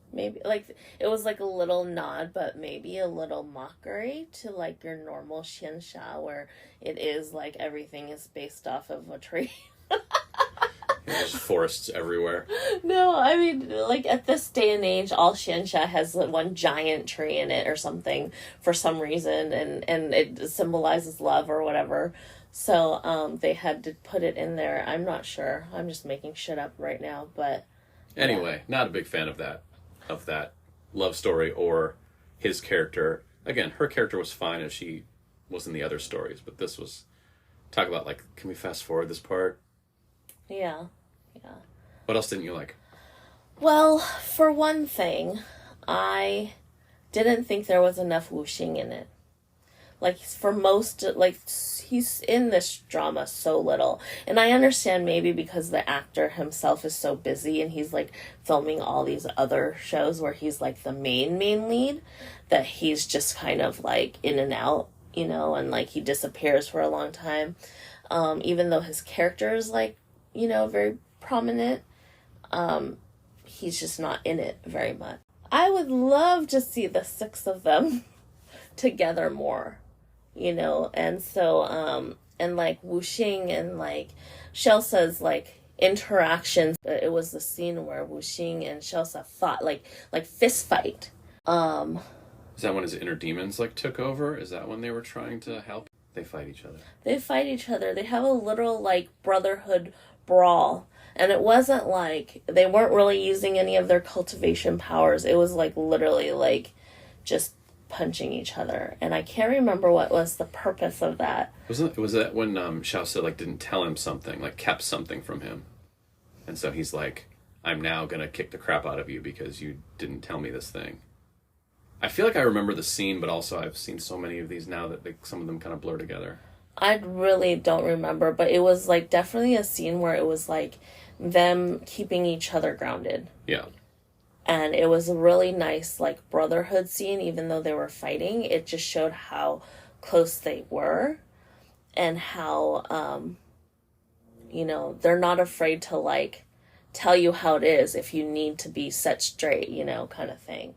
[SPEAKER 1] like, it was like a little nod, but maybe a little mockery to, like, your normal xianxia, where it is, like, everything is based off of a tree.
[SPEAKER 2] There's forests everywhere.
[SPEAKER 1] No, I mean, like, at this day and age, all xianxia has one giant tree in it or something for some reason, and it symbolizes love or whatever. So they had to put it in there. I'm not sure. I'm just making shit up right now, but...
[SPEAKER 2] Anyway, not a big fan of that love story or his character. Again, her character was fine as she was in the other stories, but this was... Talk about, like, can we fast forward this part?
[SPEAKER 1] Yeah.
[SPEAKER 2] What else didn't you like?
[SPEAKER 1] Well, for one thing, I didn't think there was enough Wuxing in it. Like, for most, like, he's in this drama so little. And I understand maybe because the actor himself is so busy and he's, like, filming all these other shows where he's, like, the main lead, that he's just kind of, like, in and out, you know, and, like, he disappears for a long time. Even though his character is, like, you know, very prominent, he's just not in it very much. I would love to see the 6 of them together more, you know, and so, and, like, Wuxing and, like, Shelsa's, like, interactions, it was the scene where Wuxing and Shelsa fought, like fist fight.
[SPEAKER 2] Is that when his inner demons, like, took over? Is that when they were trying to help? They fight each other. They fight each other. They have a literal, like, brotherhood brawl. And it wasn't like, they weren't really using any of their cultivation powers. It was, like, literally, like, just punching each other. And I can't remember what was the purpose of that. Was that when Xiaosi, like, didn't tell him something, like, kept something from him? And so he's like, I'm now gonna kick the crap out of you because you didn't tell me this thing. I feel like I remember the scene, but also I've seen so many of these now that, like, some of them kind of blur together. I really don't remember, but it was, like, definitely a scene where it was, like, them keeping each other grounded. Yeah. And it was a really nice, like, brotherhood scene, even though they were fighting. It just showed how close they were and how, you know, they're not afraid to, like, tell you how it is if you need to be set straight, you know, kind of thing.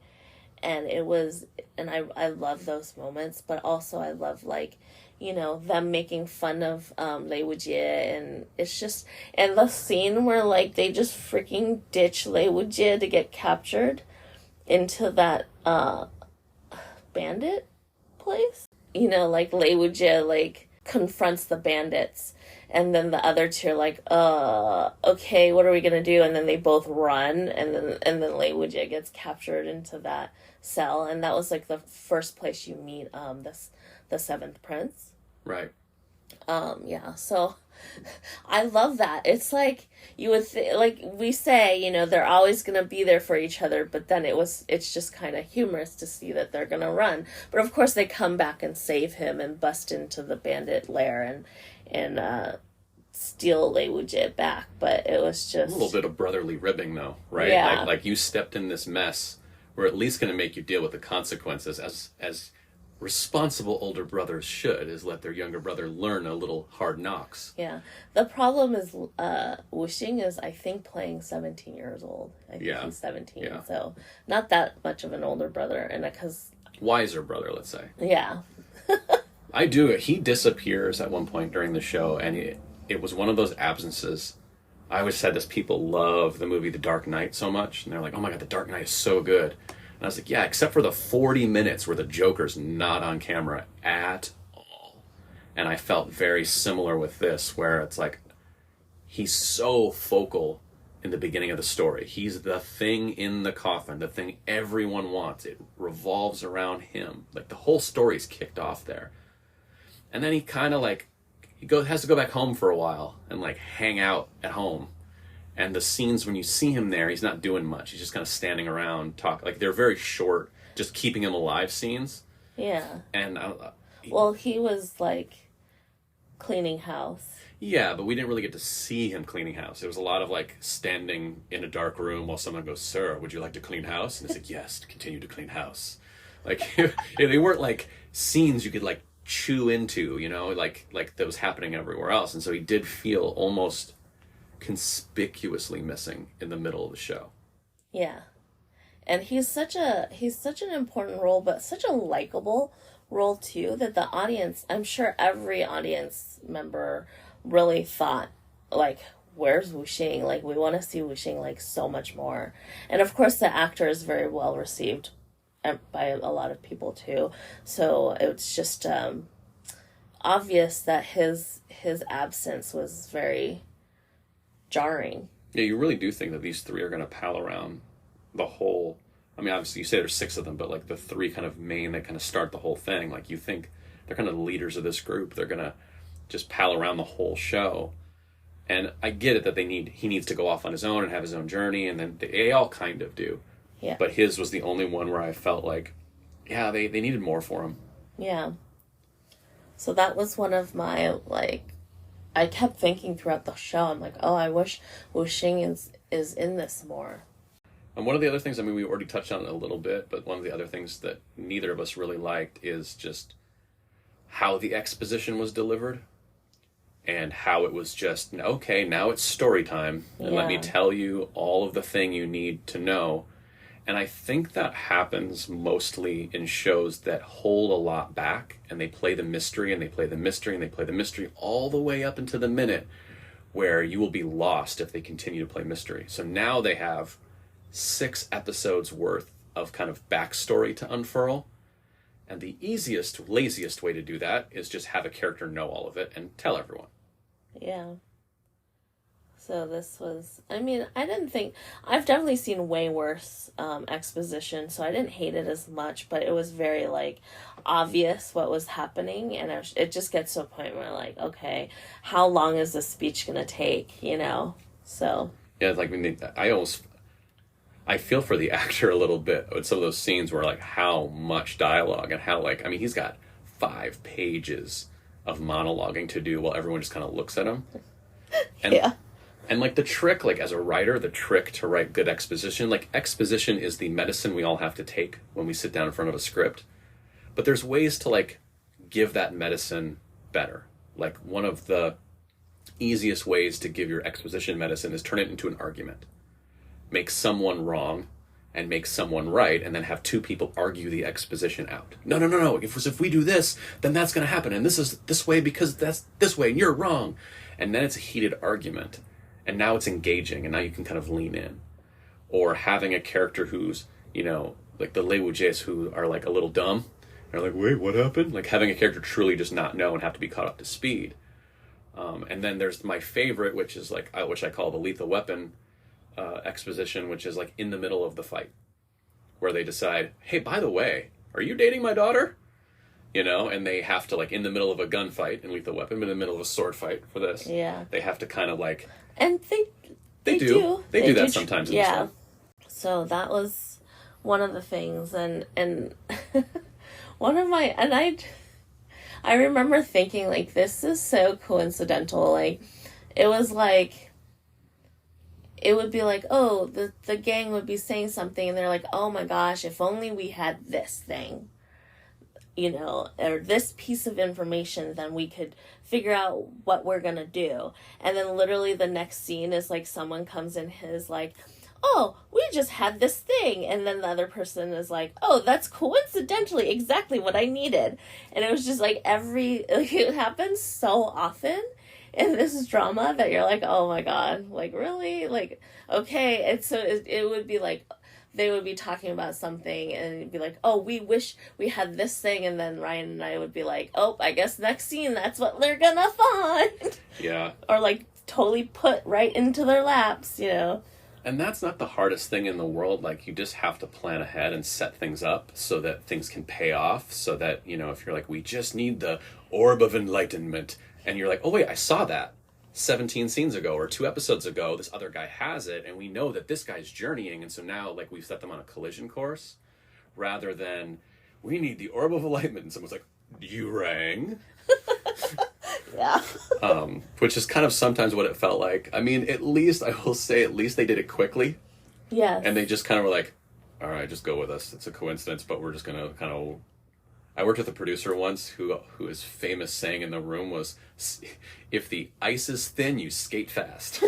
[SPEAKER 2] And it was, and I love those moments, but also I love, like, you know, them making fun of Lei Wujie, and it's just, and the scene where, like, they just freaking ditch Lei Wujie to get captured into that bandit place. You know, like, Lei Wujie, like, confronts the bandits, and then the other two are like, okay, what are we gonna do? And then they both run, and then Lei Wujie gets captured into that cell, and that was, like, the first place you meet the 7th prince. Right. Yeah, so I love that. It's like, you would like we say, you know, they're always gonna be there for each other, but then it's just kind of humorous to see that they're gonna run. But of course they come back and save him and bust into the bandit lair and steal Lei Wujie back. But it was just a little bit of brotherly ribbing, though, right? Yeah. Like you stepped in this mess. We're at least going to make you deal with the consequences, as responsible older brothers should, is let their younger brother learn a little hard knocks. Yeah. The problem is Wuxing is, I think, playing 17 years old. I think he's 17, yeah. So not that much of an older brother. And because wiser brother, let's say. Yeah. I do. He disappears at one point during the show, and it was one of those absences. I always said this, people love the movie The Dark Knight so much, and they're like, oh my god, The Dark Knight is so good. And I was like, yeah, except for the 40 minutes where the Joker's not on camera at all. And I felt very similar with this, where it's like, he's so focal in the beginning of the story. He's the thing in the coffin, the thing everyone wants. It revolves around him. Like, the whole story's kicked off there. And then he kind of, like, has to go back home for a while and, like, hang out at home. And the scenes when you see him there, he's not doing much. He's just kind of standing around, talking. Like, they're very short, just keeping him alive scenes. Yeah. And well, he was, like, cleaning house. Yeah, but we didn't really get to see him cleaning house. It was a lot of, like, standing in a dark room while someone goes, sir, would you like to clean house? And it's like, yes, continue to clean house. Like, they weren't, like, scenes you could, like, chew into, you know, like that was happening everywhere else. And so he did feel almost conspicuously missing in the middle of the show. Yeah. And he's such an important role, but such a likable role too, that the audience, I'm sure every audience member really thought, like, where's Wuxing? Like, we want to see Wuxing, like, so much more. And of course the actor is very well received by a lot of people too. So it's just obvious that his absence was very jarring. Yeah, you really do think that these three are going to pal around the whole... I mean, obviously you say there's 6 of them, but, like, the 3 kind of main that kind of start the whole thing, like, you think they're kind of the leaders of this group. They're going to just pal around the whole show. And I get it that he needs to go off on his own and have his own journey, and then they all kind of do. Yeah. But his was the only one where I felt like yeah, they needed more for him.
[SPEAKER 1] Yeah. So that was one of my, like, I kept thinking throughout the show, I'm like, oh, I wish Wu Xing is in this more.
[SPEAKER 2] And one of the other things, I mean, we already touched on it a little bit, but one of the other things that neither of us really liked is just how the exposition was delivered and how it was just, okay, now it's story time, and let me tell you all of the thing you need to know. And I think that happens mostly in shows that hold a lot back, and they play the mystery, and they play the mystery, and they play the mystery all the way up into the minute where you will be lost if they continue to play mystery. So now they have 6 episodes worth of kind of backstory to unfurl. And the easiest, laziest way to do that is just have a character know all of it and tell everyone.
[SPEAKER 1] Yeah. So this was, I mean, I've definitely seen way worse exposition, so I didn't hate it as much, but it was very, like, obvious what was happening, and it just gets to a point where, like, okay, how long is this speech going to take, you know? So.
[SPEAKER 2] Yeah, like, I mean, I feel for the actor a little bit with some of those scenes where, like, how much dialogue and how, like, I mean, he's got 5 pages of monologuing to do while everyone just kind of looks at him. And,
[SPEAKER 1] yeah.
[SPEAKER 2] And, like, the trick, like, as a writer, the trick to write good exposition, like, exposition is the medicine we all have to take when we sit down in front of a script. But there's ways to, like, give that medicine better. Like, one of the easiest ways to give your exposition medicine is turn it into an argument. Make someone wrong and make someone right, and then have 2 people argue the exposition out. No. If we do this, then that's going to happen, and this is this way because that's this way, and you're wrong. And then it's a heated argument. And now it's engaging, and now you can kind of lean in. Or having a character who's, you know, like the Lei Wujies who are, like, a little dumb. They're like, wait, what happened? Like, having a character truly just not know and have to be caught up to speed. And then there's my favorite, which is, like, which I call the Lethal Weapon exposition, which is, like, in the middle of the fight. Where they decide, hey, by the way, are you dating my daughter? You know, and they have to, like, in the middle of a gunfight in Lethal Weapon, but in the middle of a sword fight for this.
[SPEAKER 1] Yeah.
[SPEAKER 2] They have to kind of, like...
[SPEAKER 1] And they
[SPEAKER 2] do. They do that sometimes in this one.
[SPEAKER 1] So that was one of the things, and one of my, and I remember thinking, like, this is so coincidental. Like, it was like, it would be like, oh, the gang would be saying something, and they're like, oh my gosh, if only we had this thing, you know, or this piece of information, then we could figure out what we're gonna do. And then literally the next scene is, like, someone comes in his, like, oh, we just had this thing. And then the other person is like, oh, that's coincidentally exactly what I needed. And it was just, like, it happens so often in this drama that you're like, oh my god, like, really? Like, okay. And so it would be like, they would be talking about something and it'd be like, oh, we wish we had this thing. And then Ryan and I would be like, oh, I guess next scene, that's what they're gonna find.
[SPEAKER 2] Yeah.
[SPEAKER 1] Or, like, totally put right into their laps, you know?
[SPEAKER 2] And that's not the hardest thing in the world. Like, you just have to plan ahead and set things up so that things can pay off. So that, you know, if you're like, we just need the orb of enlightenment. And you're like, oh, wait, I saw that 17 scenes ago or 2 episodes ago. This other guy has it. And we know that this guy's journeying. And so now, like, we've set them on a collision course. Rather than, we need the orb of enlightenment. And someone's like, you rang?
[SPEAKER 1] Yeah.
[SPEAKER 2] Which is kind of sometimes what it felt like. I mean, at least, I will say, at least they did it quickly.
[SPEAKER 1] Yes.
[SPEAKER 2] And they just kind of were like, all right, just go with us. It's a coincidence, but we're just going to kind of... I worked with a producer once who his famous saying in the room was, if the ice is thin, you skate fast.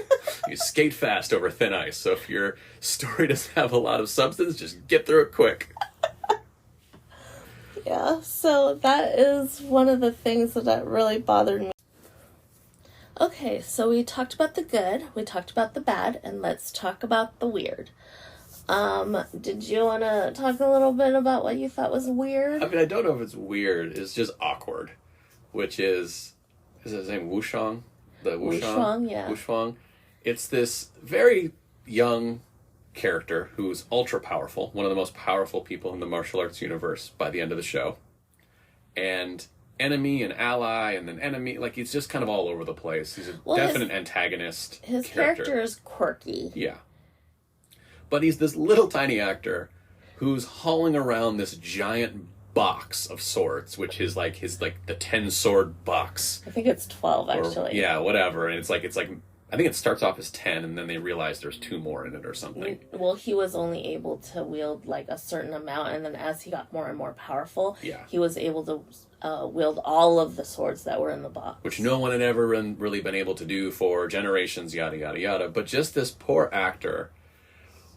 [SPEAKER 2] You skate fast over thin ice. So if your story doesn't have a lot of substance, just get through it quick.
[SPEAKER 1] Yeah, so that is one of the things that really bothered me. Okay, so we talked about the good, we talked about the bad, and let's talk about the weird. Did you want to talk a little bit about what you thought was weird?
[SPEAKER 2] I mean, I don't know if it's weird. It's just awkward. Which is his name Wushang? The Wushang?
[SPEAKER 1] Wushang, yeah.
[SPEAKER 2] Wushang. It's this very young character who's ultra powerful, one of the most powerful people in the martial arts universe by the end of the show. And enemy and ally and then enemy, like, he's just kind of all over the place. He's a definite antagonist.
[SPEAKER 1] His character is quirky.
[SPEAKER 2] Yeah. But he's this little tiny actor who's hauling around this giant box of swords, which is like the 10 sword box.
[SPEAKER 1] I think it's 12 actually.
[SPEAKER 2] Or, yeah, whatever. And it's like I think it starts off as 10, and then they realize there's 2 more in it or something.
[SPEAKER 1] Well, he was only able to wield like a certain amount, and then as he got more and more powerful, he was able to wield all of the swords that were in the box.
[SPEAKER 2] Which no one had ever really been able to do for generations, yada, yada, yada. But just this poor actor,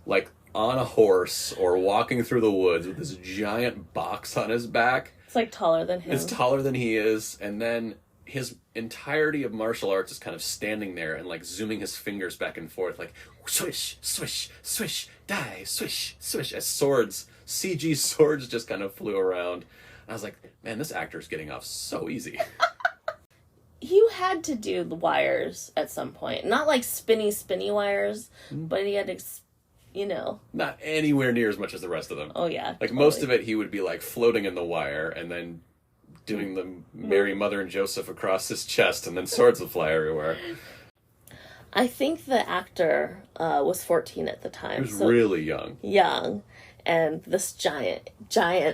[SPEAKER 2] like on a horse or walking through the woods with this giant box on his back.
[SPEAKER 1] It's like taller than him.
[SPEAKER 2] It's taller than he is, and then his entirety of martial arts is kind of standing there and like zooming his fingers back and forth, like swish, swish, swish, die, swish, swish, as CG swords just kind of flew around. And I was like, man, this actor's getting off so easy.
[SPEAKER 1] He had to do the wires at some point. Not like spinny wires, but he had to,
[SPEAKER 2] Not anywhere near as much as the rest of them.
[SPEAKER 1] Oh, yeah.
[SPEAKER 2] Like, totally. Most of it, he would be like floating in the wire and then doing the Mary, Mother, and Joseph across his chest, and then swords would fly everywhere.
[SPEAKER 1] I think the actor was 14 at the time.
[SPEAKER 2] He was really young.
[SPEAKER 1] Young. And this giant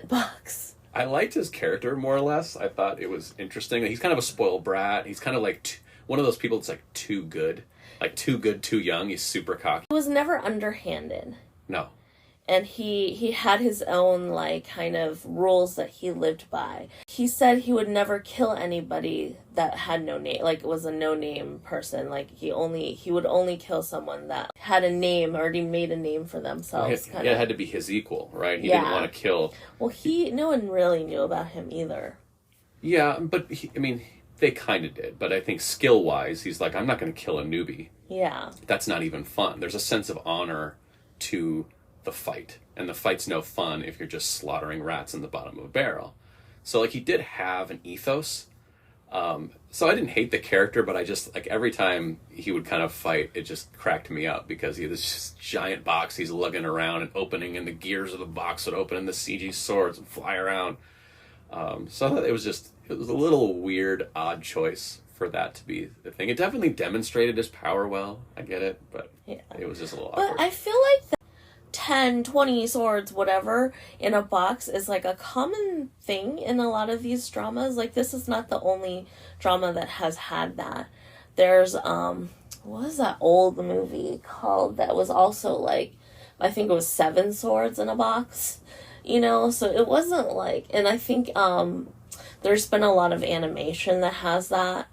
[SPEAKER 1] box.
[SPEAKER 2] I liked his character, more or less. I thought it was interesting. He's kind of a spoiled brat. He's kind of like one of those people that's like too good. Like too good, too young. He's super cocky.
[SPEAKER 1] He was never underhanded.
[SPEAKER 2] No.
[SPEAKER 1] And he had his own, like, kind of rules that he lived by. He said he would never kill anybody that had no name, like, was a no-name person. Like, he would only kill someone that had a name, already made a name for themselves.
[SPEAKER 2] Well, it had to be his equal, right? He didn't want to kill...
[SPEAKER 1] Well, no one really knew about him either.
[SPEAKER 2] Yeah, but, they kind of did. But I think skill-wise, he's like, I'm not going to kill a newbie.
[SPEAKER 1] Yeah.
[SPEAKER 2] That's not even fun. There's a sense of honor to the fight, and the fight's no fun if you're just slaughtering rats in the bottom of a barrel. So like he did have an ethos, so I didn't hate the character, but I just like every time he would kind of fight, it just cracked me up because he had this just giant box he's lugging around and opening, and the gears of the box would open and the CG swords would fly around. So I thought it was a little weird, odd choice for that to be the thing. It definitely demonstrated his power well, I get it, but it was just a little awkward.
[SPEAKER 1] But I feel like 10, 20 swords, whatever, in a box is like a common thing in a lot of these dramas. Like, this is not the only drama that has had that. There's, what was that old movie called that was also like, I think it was 7 swords in a box, so it wasn't like, and I think, there's been a lot of animation that has that.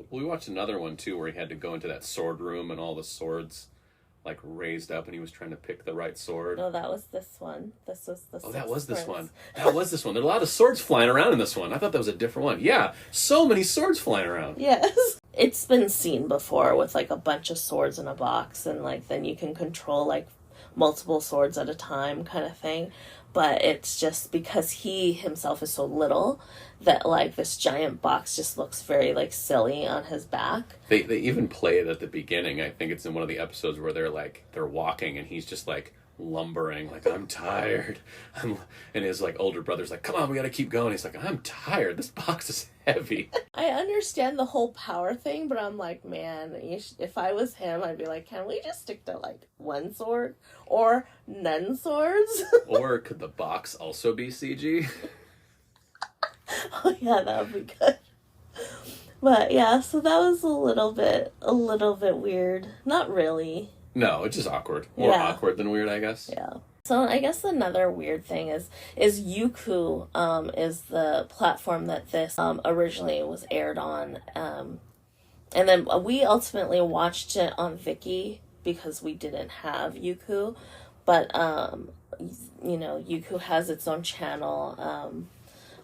[SPEAKER 2] We watched another one too where he had to go into that sword room and all the swords like raised up and he was trying to pick the right sword.
[SPEAKER 1] No, that was this one. This was the
[SPEAKER 2] Oh, that was this one. That was this one. There are a lot of swords flying around in this one. I thought that was a different one. Yeah, so many swords flying around.
[SPEAKER 1] Yes. It's been seen before with like a bunch of swords in a box, and like then you can control like multiple swords at a time kind of thing. But it's just because he himself is so little that like this giant box just looks very like silly on his back.
[SPEAKER 2] They even play it at the beginning. I think it's in one of the episodes where they're walking and he's just like lumbering, like, I'm tired. And his like older brother's like, come on, we gotta keep going. He's like, I'm tired. This box is heavy.
[SPEAKER 1] I understand the whole power thing, but I'm like, man, if I was him, I'd be like, can we just stick to like one sword or none swords?
[SPEAKER 2] Or could the box also be CG?
[SPEAKER 1] Oh yeah, that would be good. But yeah, so that was a little bit weird. Not really.
[SPEAKER 2] No, it's just awkward. More awkward than weird, I guess.
[SPEAKER 1] Yeah. So I guess another weird thing is Youku is the platform that this originally was aired on. And then we ultimately watched it on Viki because we didn't have Youku. But, Youku has its own channel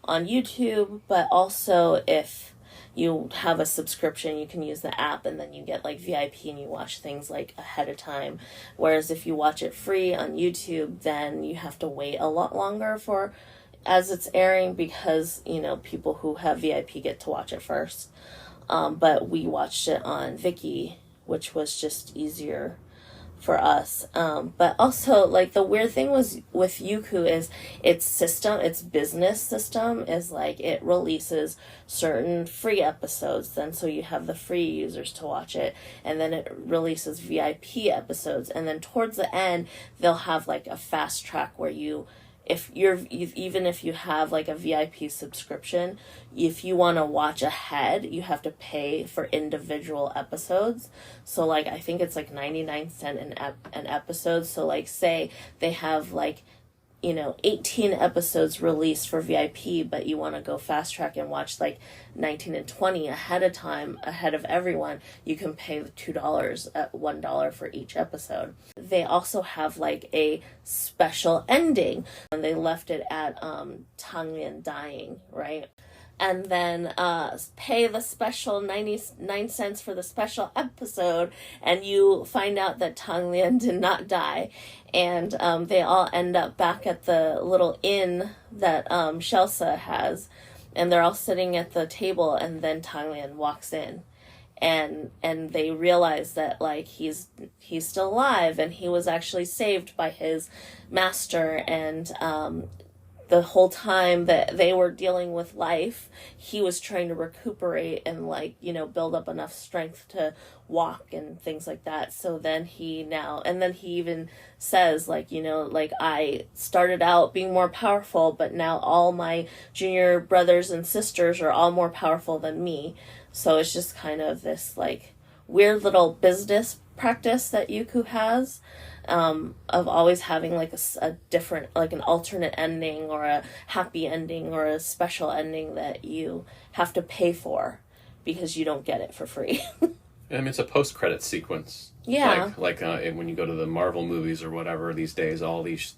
[SPEAKER 1] on YouTube. But also if you have a subscription, you can use the app and then you get like VIP and you watch things like ahead of time. Whereas if you watch it free on YouTube, then you have to wait a lot longer as it's airing because, people who have VIP get to watch it first. But we watched it on Viki, which was just easier for us. But also, like, the weird thing was with Youku is its business system is like it releases certain free episodes, then so you have the free users to watch it, and then it releases VIP episodes, and then towards the end they'll have like a fast track where even if you have like a VIP subscription, if you want to watch ahead, you have to pay for individual episodes. So like I think it's like 99 cents an episode. So like say they have like 18 episodes released for VIP, but you want to go fast track and watch like 19 and 20 ahead of time, ahead of everyone, you can pay $2 at $1 for each episode. They also have like a special ending, and they left it at Tanglian dying, right? And then pay the special 99 cents for the special episode, and you find out that Tang Lian did not die, and they all end up back at the little inn that Shelsa has, and they're all sitting at the table, and then Tang Lian walks in, and they realize that like he's still alive, and he was actually saved by his master, and the whole time that they were dealing with life, he was trying to recuperate and build up enough strength to walk and things like that. So then he even says I started out being more powerful, but now all my junior brothers and sisters are all more powerful than me. So it's just kind of this like weird little business practice that Youku has. Of always having like a different, like an alternate ending or a happy ending or a special ending that you have to pay for because you don't get it for free.
[SPEAKER 2] I mean, it's a post-credit sequence.
[SPEAKER 1] Yeah.
[SPEAKER 2] Like when you go to the Marvel movies or whatever these days, all these,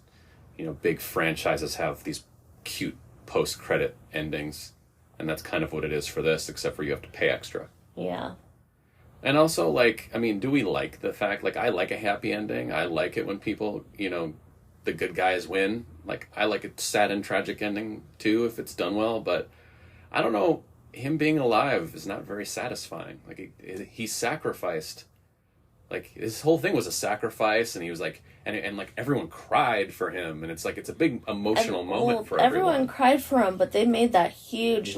[SPEAKER 2] big franchises have these cute post-credit endings. And that's kind of what it is for this, except for you have to pay extra.
[SPEAKER 1] Yeah.
[SPEAKER 2] And also, do we like the fact, I like a happy ending. I like it when people, the good guys win. I like a sad and tragic ending, too, if it's done well. But I don't know, him being alive is not very satisfying. He sacrificed. His whole thing was a sacrifice, and he was and everyone cried for him. And it's a big emotional moment for everyone.
[SPEAKER 1] Everyone cried for him, but they made that huge,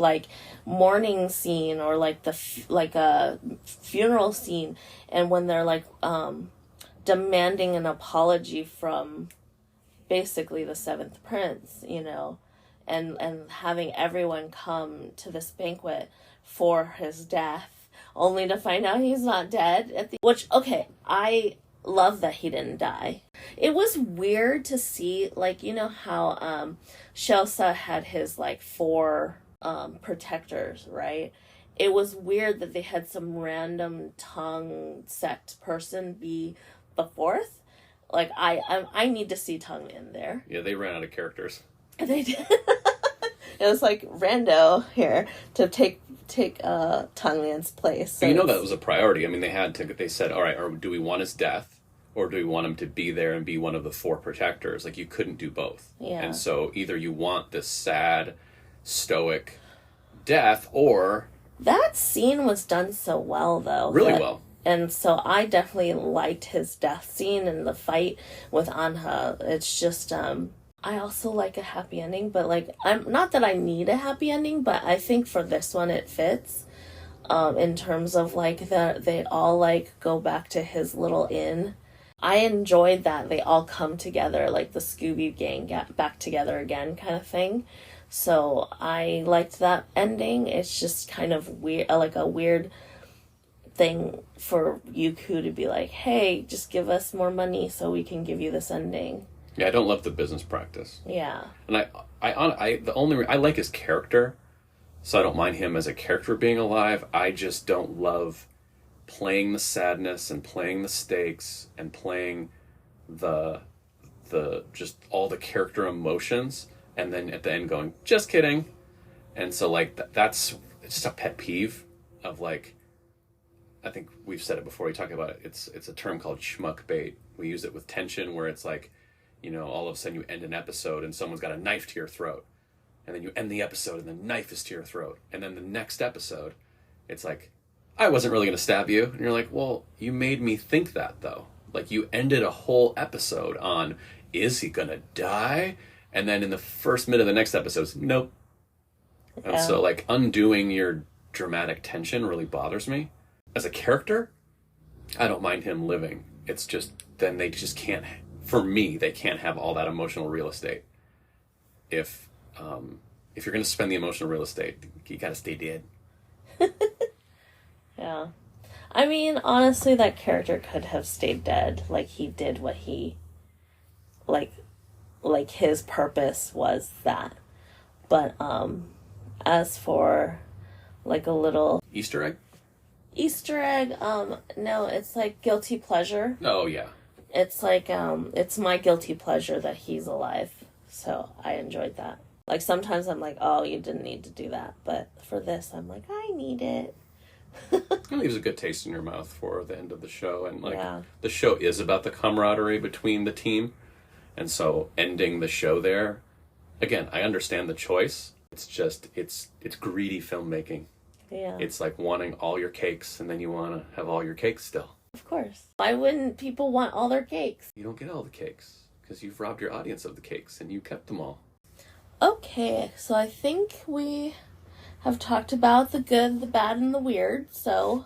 [SPEAKER 1] mourning scene or a funeral scene, and when they're demanding an apology from basically the seventh prince, and having everyone come to this banquet for his death only to find out he's not dead I love that he didn't die. It was weird to see how Shelsa had his 4 protectors, right? It was weird that they had some random Tang sect person be the 4th. I need to see Tang in there.
[SPEAKER 2] Yeah, they ran out of characters.
[SPEAKER 1] They did. It was rando here to take Tang Lian's place. So
[SPEAKER 2] that was a priority. I mean, they said, all right, or do we want his death, or do we want him to be there and be one of the 4 protectors? You couldn't do both.
[SPEAKER 1] Yeah.
[SPEAKER 2] And so either you want this sad, stoic death, or...
[SPEAKER 1] That scene was done so well, though.
[SPEAKER 2] Really well.
[SPEAKER 1] And so I definitely liked his death scene and the fight with Anha. It's just, I also like a happy ending, but I'm not that I need a happy ending, but I think for this one it fits. In terms of they all go back to his little inn. I enjoyed that they all come together, the Scooby Gang get back together again kind of thing. So I liked that ending. It's just kind of weird, a weird thing for Youku to be hey, just give us more money so we can give you this ending.
[SPEAKER 2] Yeah, I don't love the business practice.
[SPEAKER 1] Yeah.
[SPEAKER 2] And I like his character, so I don't mind him as a character being alive. I just don't love playing the sadness and playing the stakes and playing the just all the character emotions, and then at the end going, just kidding. And so that's just a pet peeve of I think we've said it before, we talk about it. It's a term called schmuck bait. We use it with tension, where it's all of a sudden you end an episode and someone's got a knife to your throat. And then you end the episode and the knife is to your throat. And then the next episode, it's I wasn't really going to stab you. And you're well, you made me think that, though. Like, you ended a whole episode on, is he gonna die? And then in the first minute of the next episode, it's, nope.
[SPEAKER 1] Yeah.
[SPEAKER 2] And so, like, undoing your dramatic tension really bothers me. As a character, I don't mind him living. It's just, then they just can't, for me, they can't have all that emotional real estate. If you're going to spend the emotional real estate, you got to stay dead.
[SPEAKER 1] Yeah. I mean, honestly, that character could have stayed dead. Like, he did what he, like his purpose was that. But, as for, like, a little
[SPEAKER 2] Easter egg?
[SPEAKER 1] No, it's like guilty pleasure.
[SPEAKER 2] Oh, yeah.
[SPEAKER 1] It's like, it's my guilty pleasure that he's alive. So I enjoyed that. Like, sometimes I'm like, oh, you didn't need to do that. But for this, I'm like, I need it.
[SPEAKER 2] It leaves a good taste in your mouth for the end of the show. And, like,
[SPEAKER 1] Yeah.
[SPEAKER 2] the show is about the camaraderie between the team. And so ending the show there, again, I understand the choice. It's just, it's greedy filmmaking.
[SPEAKER 1] Yeah.
[SPEAKER 2] It's like wanting all your cakes, and then you want to have all your cakes still.
[SPEAKER 1] Of course. Why wouldn't people want all their cakes?
[SPEAKER 2] You don't get all the cakes, because you've robbed your audience of the cakes, and you kept them all.
[SPEAKER 1] Okay, so I think we have talked about the good, the bad, and the weird. So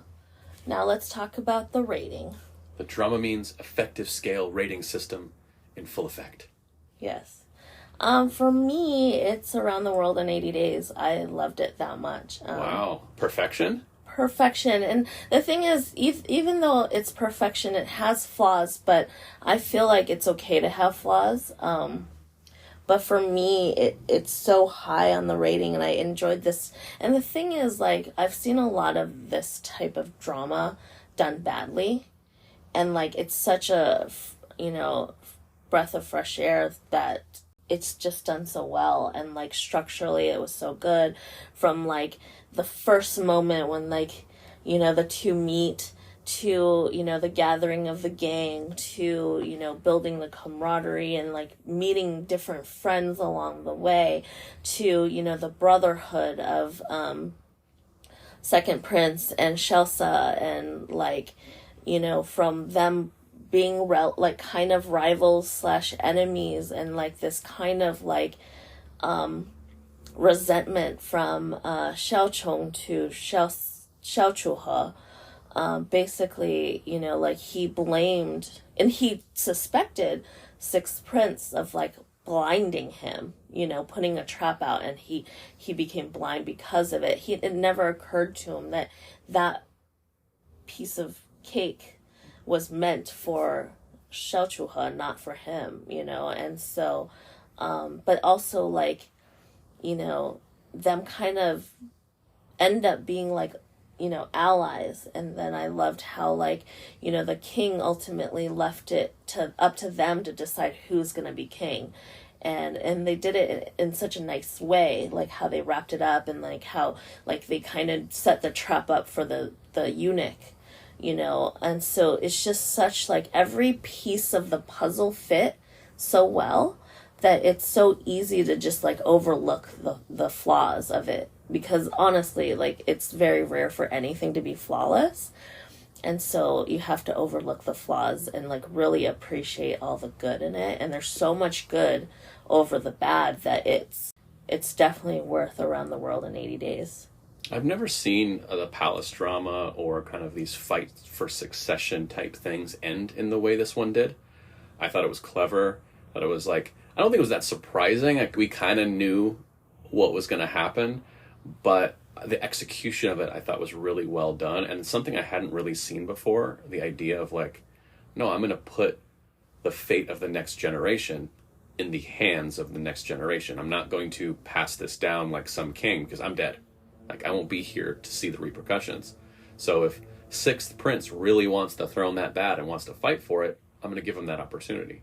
[SPEAKER 1] now let's talk about the rating.
[SPEAKER 2] The Drama Means effective scale rating system in full effect.
[SPEAKER 1] Yes. For me, it's Around the World in 80 Days. I loved it that much.
[SPEAKER 2] Wow. Perfection?
[SPEAKER 1] Perfection. And the thing is, even though it's perfection, it has flaws, but I feel like it's okay to have flaws. But for me, it's so high on the rating, and I enjoyed this. And the thing is, like, I've seen a lot of this type of drama done badly. And, like, it's such a, breath of fresh air that it's just done so well. And, like, structurally it was so good. From, like, the first moment when, like, the two meet, to, the gathering of the gang, to, building the camaraderie and, like, meeting different friends along the way, to, the brotherhood of Second Prince and Shelsa, and, like, from them being kind of rivals / enemies, and, like, this kind of, like, resentment from Xiaochong to Xiaochuhe. Basically, like, he blamed and he suspected Sixth Prince of, like, blinding him, putting a trap out, and he became blind because of it. It never occurred to him that piece of cake was meant for Xiaochuhe, not for him, and so, but also, like, them kind of end up being, like, allies. And then I loved how, like, the king ultimately left it up to them to decide who's going to be king. And they did it in such a nice way, like how they wrapped it up, and, like, how, like, they kind of set the trap up for the eunuch, and so it's just such, like, every piece of the puzzle fit so well that it's so easy to just, like, overlook the flaws of it. Because honestly, like, it's very rare for anything to be flawless. And so you have to overlook the flaws and, like, really appreciate all the good in it. And there's so much good over the bad that it's definitely worth Around the World in 80 Days.
[SPEAKER 2] I've never seen the palace drama or kind of these fights for succession type things end in the way this one did. I thought it was clever. That it was, like, I don't think it was that surprising. Like, we kind of knew what was going to happen. But the execution of it, I thought, was really well done, and something I hadn't really seen before. The idea of, like, no, I'm going to put the fate of the next generation in the hands of the next generation. I'm not going to pass this down like some king, because I'm dead. Like, I won't be here to see the repercussions. So if Sixth Prince really wants the throne that bad and wants to fight for it, I'm going to give him that opportunity.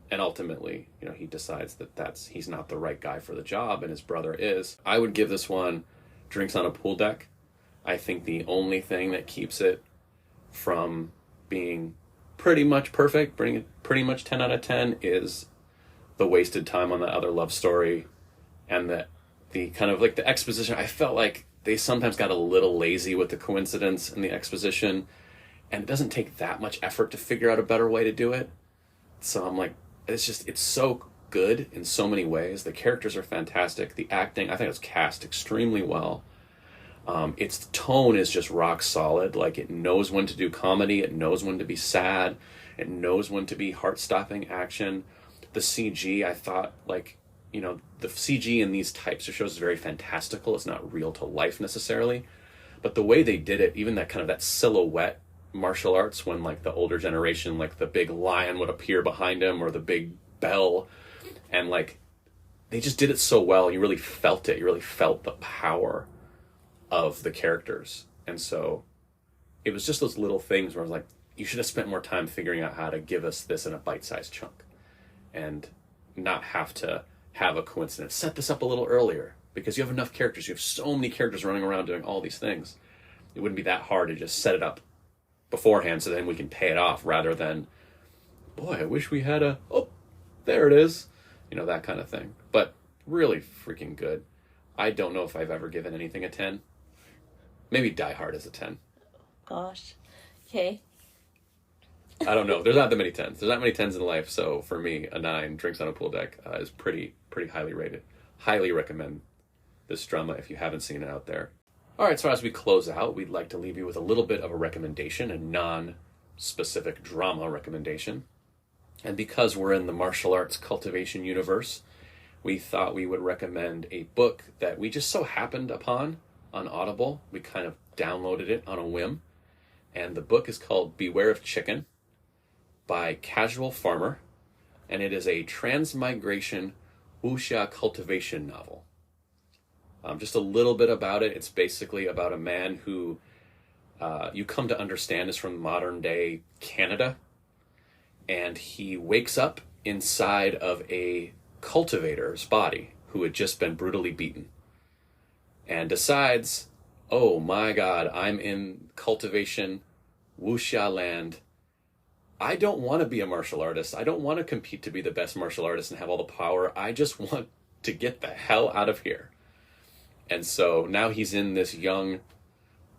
[SPEAKER 2] And ultimately, he decides that he's not the right guy for the job, and his brother is. I would give this one drinks on a pool deck. I think the only thing that keeps it from being pretty much perfect, pretty much 10 out of 10, is the wasted time on the other love story, and the kind of, like, the exposition. I felt like they sometimes got a little lazy with the coincidence and the exposition, and it doesn't take that much effort to figure out a better way to do it. So I'm like, it's so good in so many ways. The characters are fantastic. The acting, I think it's cast extremely well. Its tone is just rock solid. Like, it knows when to do comedy, it knows when to be sad, it knows when to be heart-stopping action. The CG, I thought, like, the CG in these types of shows is very fantastical. It's not real to life necessarily. But the way they did it, even that silhouette martial arts, when, like, the older generation, like, the big lion would appear behind him, or the big bell, and, like, they just did it so well. You really felt it. You really felt the power of the characters. And so it was just those little things where I was like, you should have spent more time figuring out how to give us this in a bite-sized chunk, and not have to have a coincidence. Set this up a little earlier, because you have enough characters. You have so many characters running around doing all these things. It wouldn't be that hard to just set it up beforehand, so then we can pay it off, rather than, boy, I wish we had oh, there it is. That kind of thing. But really freaking good. I don't know if I've ever given anything a 10. Maybe Die Hard is a 10.
[SPEAKER 1] Gosh. Okay.
[SPEAKER 2] I don't know. There's not that many 10s. There's not many 10s in life, so for me, a 9, Drinks on a Pool Deck, is pretty highly rated. Highly recommend this drama if you haven't seen it out there. All right, so as we close out, we'd like to leave you with a little bit of a recommendation, a non-specific drama recommendation. And because we're in the martial arts cultivation universe, we thought we would recommend a book that we just so happened upon on Audible. We kind of downloaded it on a whim. And the book is called Beware of Chicken by Casual Farmer. And it is a transmigration wuxia cultivation novel. Just a little bit about it. It's basically about a man who you come to understand is from modern day Canada. And he wakes up inside of a cultivator's body who had just been brutally beaten, and decides, oh my god, I'm in cultivation wuxia land. I don't want to be a martial artist. I don't want to compete to be the best martial artist and have all the power. I just want to get the hell out of here. And so now he's in this young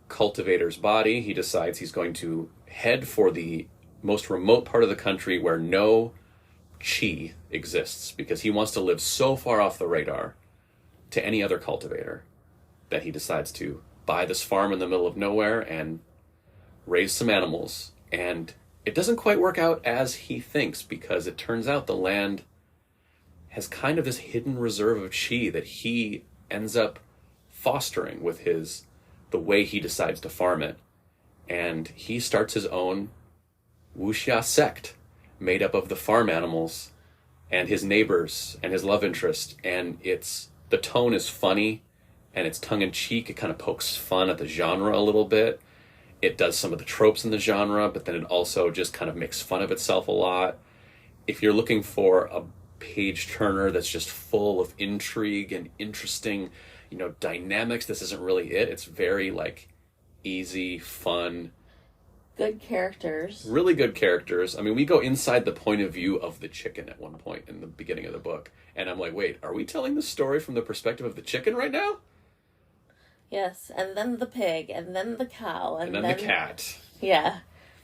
[SPEAKER 2] cultivator's body. He decides he's going to head for the most remote part of the country where no chi exists, because he wants to live so far off the radar to any other cultivator that he decides to buy this farm in the middle of nowhere and raise some animals. And it doesn't quite work out as he thinks, because it turns out the land has kind of this hidden reserve of chi that he ends up fostering with the way he decides to farm it. And he starts his own wuxia sect made up of the farm animals and his neighbors and his love interest. And the tone is funny and it's tongue-in-cheek. It kind of pokes fun at the genre a little bit. It does some of the tropes in the genre, but then it also just kind of makes fun of itself a lot. If you're looking for a page turner that's just full of intrigue and interesting, dynamics, this isn't really it. It's very easy, fun,
[SPEAKER 1] good characters.
[SPEAKER 2] Really good characters. I mean, we go inside the point of view of the chicken at one point in the beginning of the book. And I'm like, wait, are we telling the story from the perspective of the chicken right now?
[SPEAKER 1] Yes, and then the pig, and then the cow,
[SPEAKER 2] and then the cat.
[SPEAKER 1] Yeah.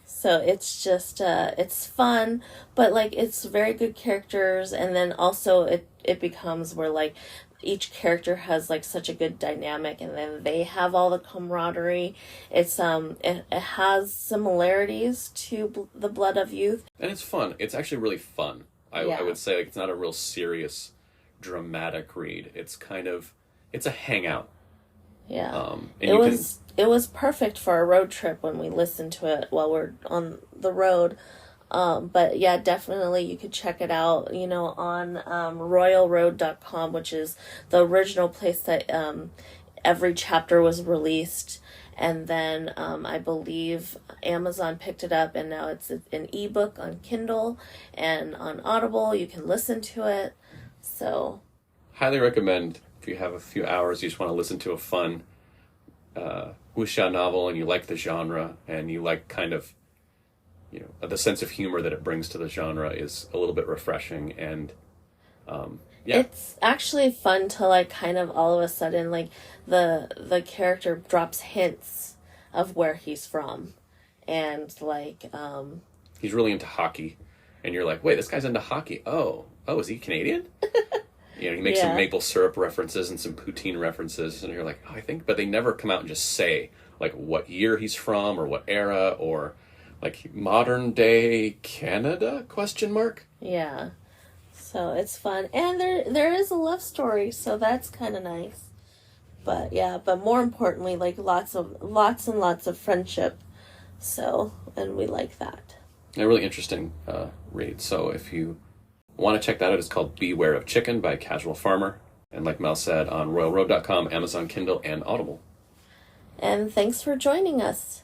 [SPEAKER 1] So it's just, it's fun, but it's very good characters. And then also it becomes where each character has such a good dynamic, and then they have all the camaraderie. It's it has similarities to The Blood of Youth, and
[SPEAKER 2] it's fun. It's actually really fun. I would say it's not a real serious, dramatic read. It's it's a hangout.
[SPEAKER 1] Yeah, it was perfect for a road trip when we listened to it while we're on the road. But yeah, definitely you could check it out, on royalroad.com, which is the original place that every chapter was released. And then I believe Amazon picked it up, and now it's an ebook on Kindle and on Audible. You can listen to it. So
[SPEAKER 2] highly recommend if you have a few hours, you just want to listen to a fun wuxia novel, and you like the genre, and you like the sense of humor that it brings to the genre is a little bit refreshing. And
[SPEAKER 1] it's actually fun to kind of all of a sudden the character drops hints of where he's from, and like
[SPEAKER 2] he's really into hockey, and you're like, wait, this guy's into hockey. Oh, is he Canadian? You know, he makes some maple syrup references and some poutine references, and you're like, oh, I think, but they never come out and just say like what year he's from or what era or like modern day Canada ?
[SPEAKER 1] Yeah. So it's fun, and there is a love story, so that's kind of nice. But yeah, but more importantly, like lots and lots of friendship. So, and we like that.
[SPEAKER 2] A really interesting read. So if you want to check that out, it's called Beware of Chicken by Casual Farmer. And like Mel said, on royalroad.com, Amazon Kindle, and Audible.
[SPEAKER 1] And thanks for joining us.